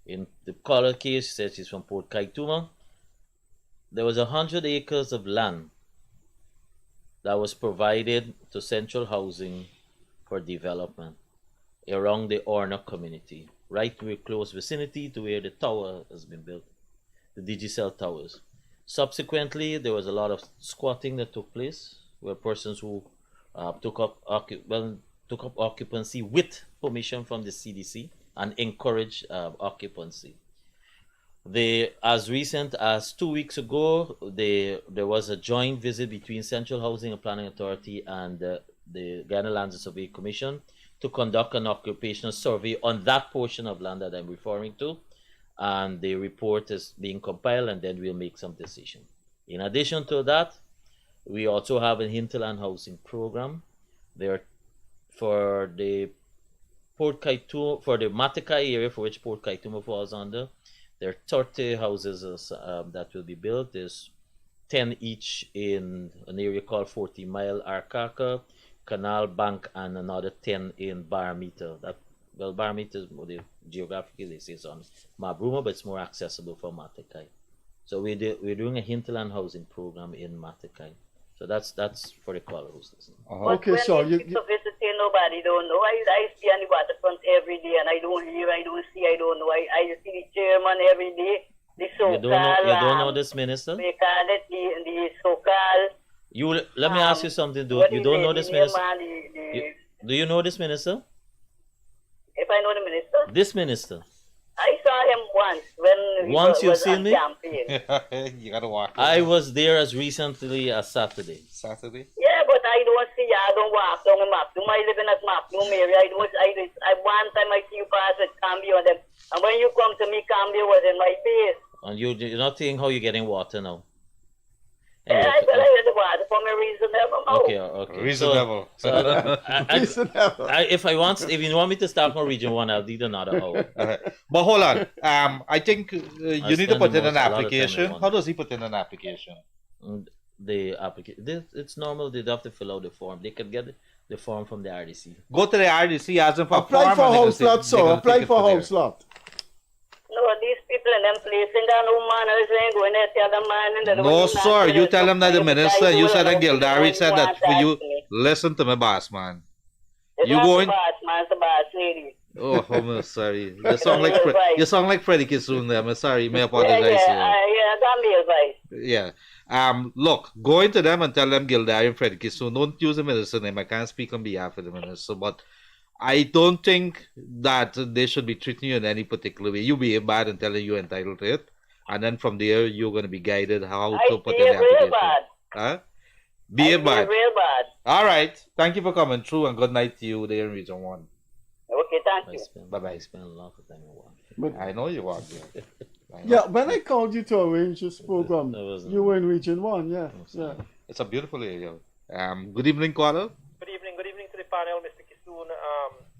In the caller case, says he's from Port Kaituma. There was 100 acres of land that was provided to central housing for development around the Orna community, right in close vicinity to where the tower has been built, the Digicel towers. Subsequently, there was a lot of squatting that took place, where persons who took up occupancy with permission from the CDC and encouraged occupancy. As recent as 2 weeks ago, there was a joint visit between Central Housing and Planning Authority and the Guyana Lands and Survey Commission to conduct an occupational survey on that portion of land that I'm referring to, and the report is being compiled, and then we'll make some decision. In addition to that, we also have a hinterland housing program there for the Port Kaituma, for the Matakai area for which Port Kaituma falls under. There are 30 houses that will be built. There's 10 each in an area called 40 Mile, Arcaca, Canal Bank, and another 10 in Barometer. Well, Barometer is more geographically, they say it's on Mabruma, but it's more accessible for Matakai. So we're doing a hinterland housing program in Matakai. So that's for the caller who's listening. Okay, so you visiting, nobody don't know. I see on the waterfront every day, and I don't hear, I don't see, I don't know. I see the chairman every day. The so-called, You don't know this minister? They call it the so-called. Let me ask you something. You don't know this minister? Do you know this minister? If I know the minister? This minister. I saw him once when he was on campaign. You gotta walk. I was there as recently as Saturday. Saturday? Yeah, but I don't see you. I don't walk down the map. You might live in that map, no area. I one time I see you pass with Cambio and them. And when you come to me, Cambio was in my face. And you're not saying how you're getting water now. Anyway, I said I had the water for me reasonable. Okay. Reasonable. If you want me to start from Region 1, I'll need another hour. But hold on. I think you need to put in an application. How does he put in an application? The application. It's normal. They don't have to fill out the form. They can get the form from the RDC. Go to the RDC, ask them for apply for house lot, sir. Apply for house lot. No, these people in them places, got no manners, ain't going there tell the man. No, sir. You tell them that the minister, you said that Gildarie said that for you. Listen to me, boss man. You going? Boss man, it's the boss lady. Oh, I'm sorry. You sound like Freddie Kissoon there. I'm sorry. May apologize. Got me advice. Yeah. Look, go into them and tell them Gildarie and Freddie Kissoon. Don't use the minister name. I can't speak on behalf of the minister, but I don't think that they should be treating you in any particular way. You behave bad and telling you're entitled to it, and then from there you're going to be guided how to put in the application. Huh? Behave bad. Real bad. All right. Thank you for coming through, and good night to you there in Region 1. Okay, thank you. Bye-bye. I spent a lot of time in walk. I know you walk there. Yeah, when I called you to arrange this program, you were in Region 1, yeah. It's a beautiful area. Good evening, caller. Good evening to the panel, Mr. Kissoon,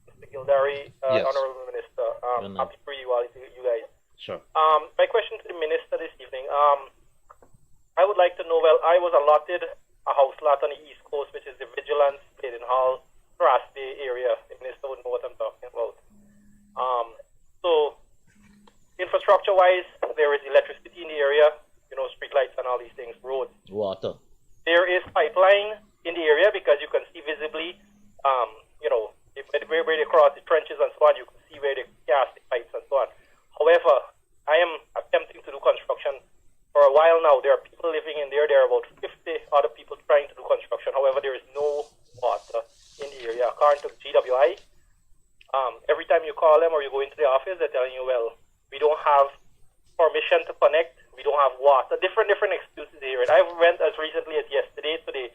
Mr. Gildarie, Yes. Honorable Minister. Happy pre-Diwali to you guys. Sure. My question to the Minister this evening, I would like to know, well, I was allotted a house lot on the East Coast, which is the Vigilance, Bladen Hall, Croal area. The Minister would know what I'm talking about. So, infrastructure-wise, there is electricity in the area, street lights and all these things, roads. Water. There is pipeline in the area because you can see visibly, where they cross the trenches and so on, you can see where they gas the pipes and so on. However, I am attempting to do construction for a while now. There are people living in there. There are about 50 other people trying to do construction. However, there is no water in the area. According to GWI, every time you call them or you go into the office, they're telling you, well, we don't have permission to connect. We don't have water. Different excuses here. And I went as recently as yesterday to the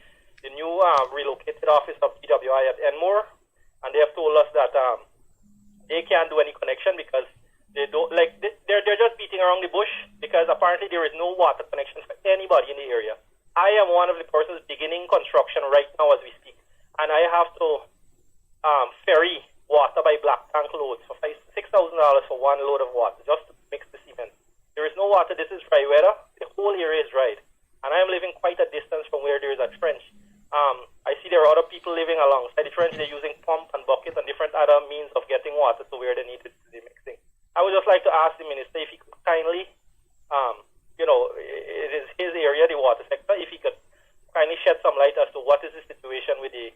new relocated office of GWI at Enmore, and they have told us that they can't do any connection because they don't they're just beating around the bush because apparently there is no water connection for anybody in the area. I am one of the persons beginning construction right now as we speak, and I have to ferry water by black tank loads for $6,000 for one load of water just to mix the cement. There is no water. This is dry weather. The whole area is dried, and I am living quite a distance from where there is a trench. I see there are other people living alongside the trench. They're using pump and bucket and different other means of getting water to where they need it to be mixing. I would just like to ask the minister if he could kindly, it is his area, the water sector, if he could kindly shed some light as to what is the situation with the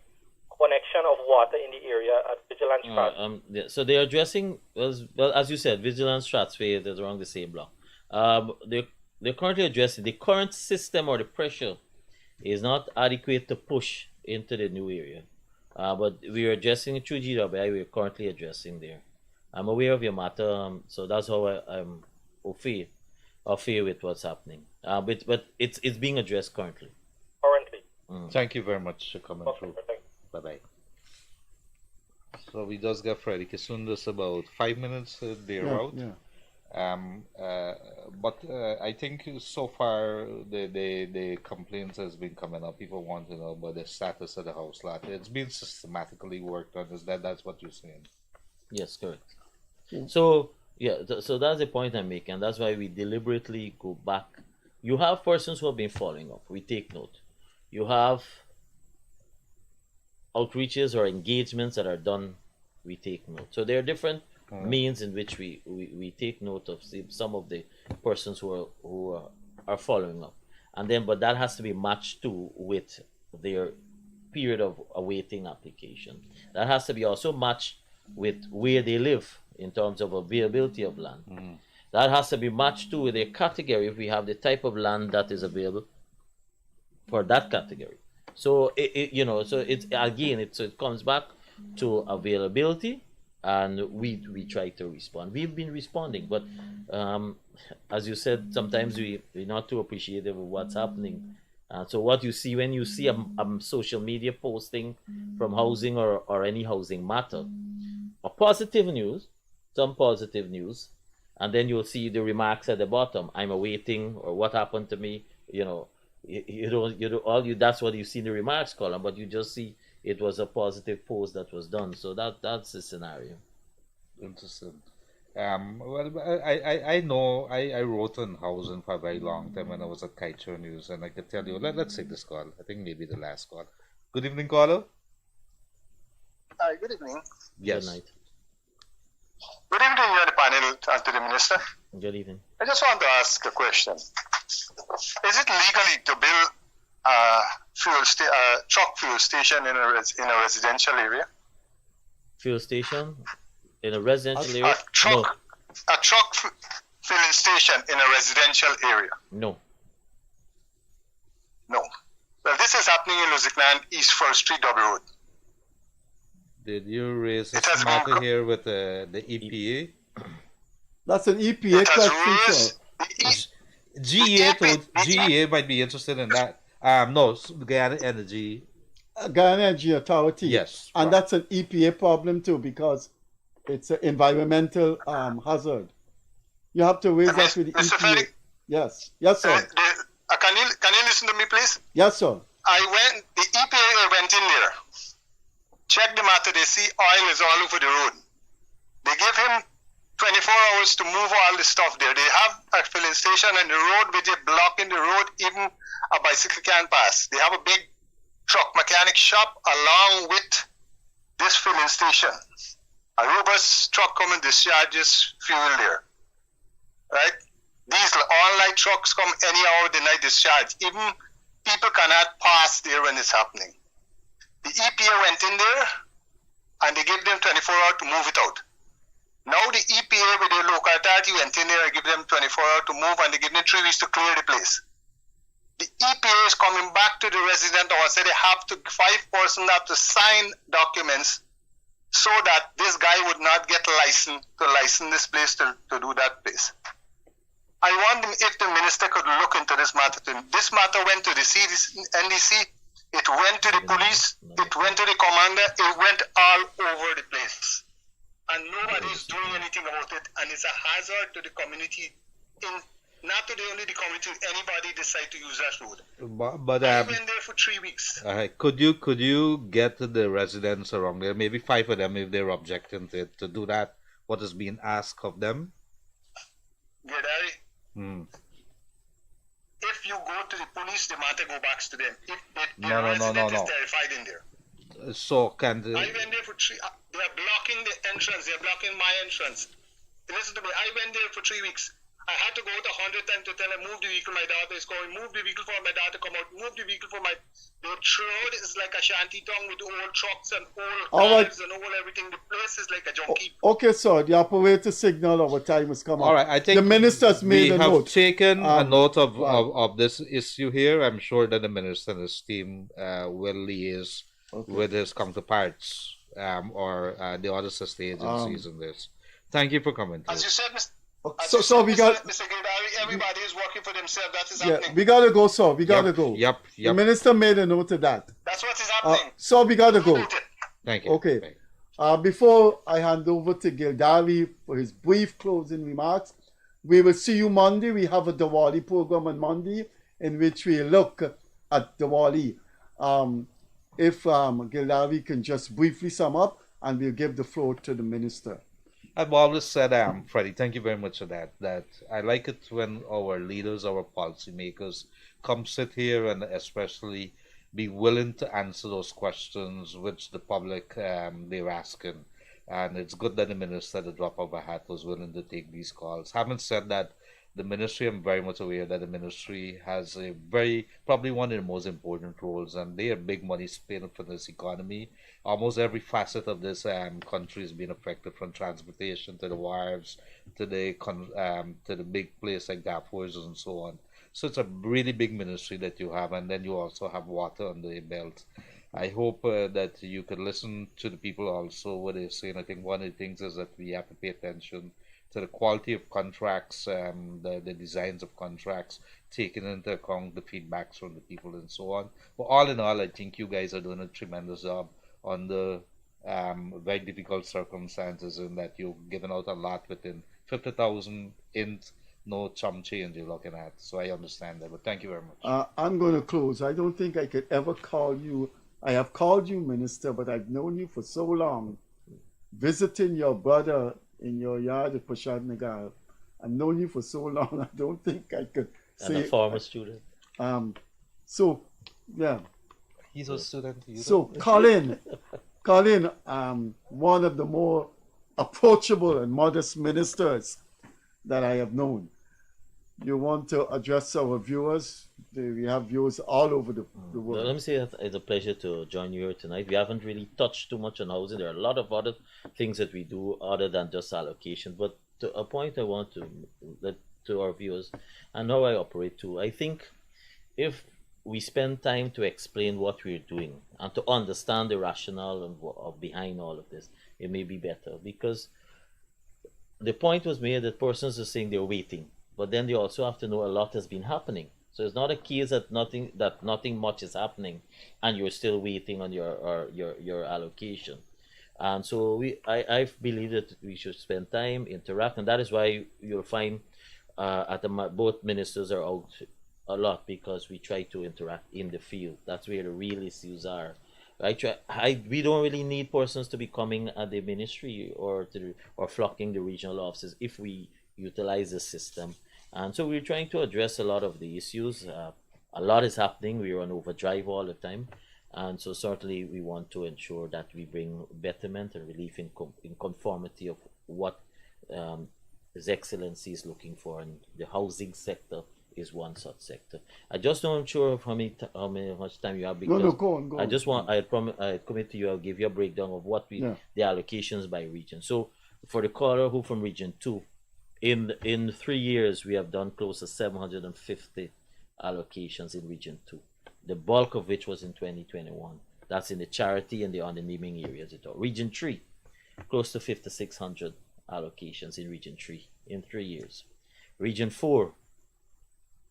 connection of water in the area at Vigilance Stratford. So they're addressing, well, as you said, Vigilance Stratford is around the same block. They're currently addressing the current system or the pressure is not adequate to push into the new area. But we are addressing it through GWI. We're currently addressing there. I'm aware of your matter, so that's how I'm okay with what's happening. But it's being addressed currently. Thank you very much for coming through. Bye-bye. So we just got Freddie Kissoon just about 5 minutes thereabout. But I think so far the complaints has been coming up. People want to know about the status of the house lot. It's been systematically worked on. That's what you're saying? Yes, correct. So so that's the point I'm making. That's why we deliberately go back You have persons who have been following up. We take note. You have outreaches or engagements that are done. We take note. So there are different means in which we take note of some of the persons who are following up, and then but that has to be matched too with their period of awaiting application. That has to be also matched with where they live in terms of availability of land. That has to be matched too with their category if we have the type of land that is available for that category. So so it's again it comes back to availability, and we try to respond. We've been responding, but as you said, sometimes we're not too appreciative of what's happening. So what you see when you see a social media posting from housing or any housing matter, some positive news, and then you'll see the remarks at the bottom. I'm awaiting, or what happened to me. That's what you see in the remarks column, but you just see it was a positive post that was done. So that's the scenario. Interesting. Well, I know I wrote on housing for a very long time when I was at Kaiser News, and I can tell you. Let's take this call. I think maybe the last call. Good evening, caller. Hi, good evening. Yes. Good night. Good evening, you and the panel, and to the minister. Good evening. I just want to ask a question. Is it legally to build a truck fuel station in a residential area? Fuel station in a residential area? A truck filling station in a residential area? No. No. Well, this is happening in Lusignan, East 1st Street, Double Road. Did you raise this matter here with the EPA? That's an EPA question, sir. GEA might be interested in that. No, Guyana Energy. Guyana Energy Authority. Yes. And that's an EPA problem too, because it's an environmental hazard. You have to raise that with the Mr. EPA. Freddie? Yes. Yes, sir. Can you listen to me, please? Yes, sir. The EPA went in there, checked the matter, they see oil is all over the road. They give him 24 hours to move all the stuff there. They have a filling station on the road which is blocking the road, even a bicycle can't pass. They have a big truck mechanic shop along with this filling station. A robust truck come and discharges fuel there. Right? These all-night trucks come any hour of the night discharge. Even people cannot pass there when it's happening. The EPA went in there and they gave them 24 hours to move it out. Now the EPA with the local authority went in there and give them 24 hours to move, and they give them 3 weeks to clear the place. The EPA is coming back to the resident or say they have to, 5 persons have to sign documents so that this guy would not get license to license this place to do that place. I want them, if the minister could look into this matter. This matter went to the NDC, it went to the police, it went to the commander, it went all over the place. And nobody is doing anything about it, and it's a hazard to the community, not to only the community, anybody decide to use that road. But I went there for 3 weeks. Could you get the residents around there, maybe 5 of them, if they're objecting to it, to do that? What is being asked of them? Gildarie, if you go to the police, the matter go back to them. If the No. resident is terrified in there. So can the... I went there for 3. They are blocking the entrance. They are blocking my entrance. Listen to me. I went there for 3 weeks. I had to go out 100 times to tell them, move the vehicle. My daughter is going. Move the vehicle for my daughter to come out. Move the vehicle for my. The road is like a shanty town with old trucks and old cars and old everything. The place is like a junkie. Okay, sir. The operator signal our time has come All up. right, I think the minister's made a note. We have taken a note of this issue here. I'm sure that the minister and his team will liaise with his counterparts or the other sister agencies in this. Thank you for coming. As you said, Mr. So we got Mr. Gildarie, everybody is working for themselves. That is yeah. happening. We gotta go, sir. We gotta go. Yep. The minister made a note of that. That's what is happening. So we gotta go. Thank you. Okay. Before I hand over to Gildarie for his brief closing remarks, we will see you Monday. We have a Diwali program on Monday in which we look at Diwali. If Gildarie can just briefly sum up, and we'll give the floor to the minister. I've always said, Freddie, thank you very much for that. That I like it when our leaders, our policymakers, come sit here and especially be willing to answer those questions which the public they're asking. And it's good that the minister, at the drop of a hat, was willing to take these calls. Having said that, the ministry, I'm very much aware that the ministry has a very, probably one of the most important roles, and they are big money spent for this economy. Almost every facet of this country is being affected, from transportation to the wharves to the big place like Darfur's and so on. So it's a really big ministry that you have, and then you also have water under your belt. I hope that you could listen to the people also what they're saying. I think one of the things is that we have to pay attention to the quality of contracts, the designs of contracts, taking into account the feedbacks from the people and so on. But all in all, I think you guys are doing a tremendous job under very difficult circumstances, in that you've given out a lot within 50,000 in no chump change you're looking at. So I understand that, but thank you very much. I'm going to close. I don't think I could ever call you. I have called you minister, but I've known you for so long. Visiting your brother in your yard at Pashadnagar, I've known you for so long. I don't think I could say. And a former student. So, yeah. He's a student. So, Colin, one of the more approachable and modest ministers that I have known. You want to address our viewers? We have viewers all over the world. Let me say that it's a pleasure to join you here tonight. We haven't really touched too much on housing. There are a lot of other things that we do other than just allocation. But to a point I want to let to our viewers and how I operate too. I think if we spend time to explain what we're doing and to understand the rationale of behind all of this, it may be better. Because the point was made that persons are saying they're waiting, but then they also have to know a lot has been happening. So it's not a case that nothing much is happening, and you're still waiting on your allocation. And so I believe that we should spend time, interact, and that is why you'll find both ministers are out a lot, because we try to interact in the field. That's where the real issues are. We don't really need persons to be coming at the ministry or flocking the regional offices if we utilize the system. And so we're trying to address a lot of the issues. A lot is happening. We're on overdrive all the time. And so certainly we want to ensure that we bring betterment and relief in conformity of what His Excellency is looking for. And the housing sector is one such sector. I just don't sure of how much time you have, because go on. I just want I commit to you. I'll give you a breakdown of what the allocations by region. So for the caller who from region 2, in 3 years we have done close to 750 allocations in region 2, the bulk of which was in 2021. That's in the charity and the on-the-naming areas. Region 3, close to 5,600 allocations in region 3 in 3 years. Region 4,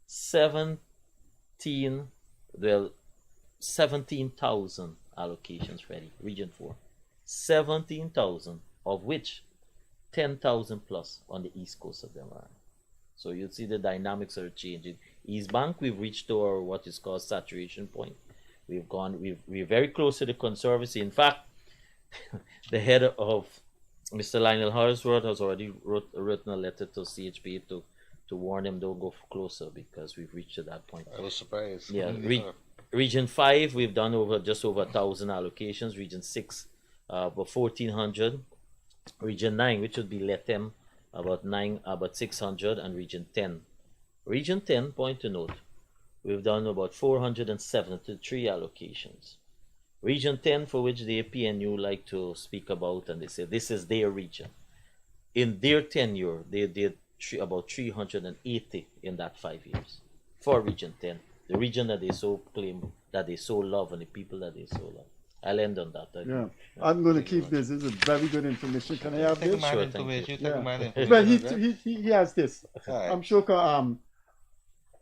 17,000 allocations, Freddie. Region 4, 17,000, of which 10,000 plus on the east coast of the Mara. So you'll see the dynamics are changing. East Bank, we've reached our what is called saturation point. We're very close to the Conservancy. In fact, the head of Mr. Lionel Harrisworth has already written a letter to CHP to warn them don't go closer, because we've reached to that point. I was surprised. Yeah. Region 5, we've done just over 1,000 allocations. Region 6, about 1,400. Region 9, which would be Letem, about 600, and Region 10. Region 10, point to note, we've done about 473 allocations. Region 10, for which the APNU like to speak about, and they say this is their region. In their tenure, they did about 380 in that 5 years for Region 10, the region that they so claim, that they so love, and the people that they so love. I'll end on that. I'm going to keep this. This is very good information. Can I have this? Sure, Well, he has this. I'm sure.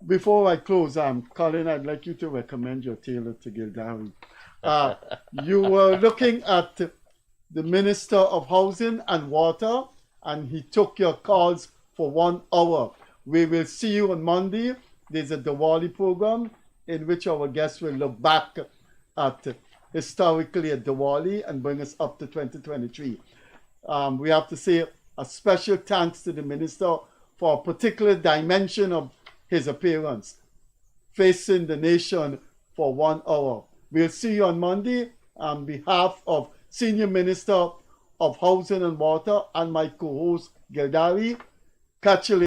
Before I close, Colin, I'd like you to recommend your tailor to Gildarie. You were looking at the Minister of Housing and Water, and he took your calls for 1 hour. We will see you on Monday. There's a Diwali program in which our guests will look back at historically at Diwali and bring us up to 2023. We have to say a special thanks to the minister for a particular dimension of his appearance, facing the nation for 1 hour. We'll see you on Monday on behalf of Senior Minister of Housing and Water and my co-host Gildarie. Catch you later.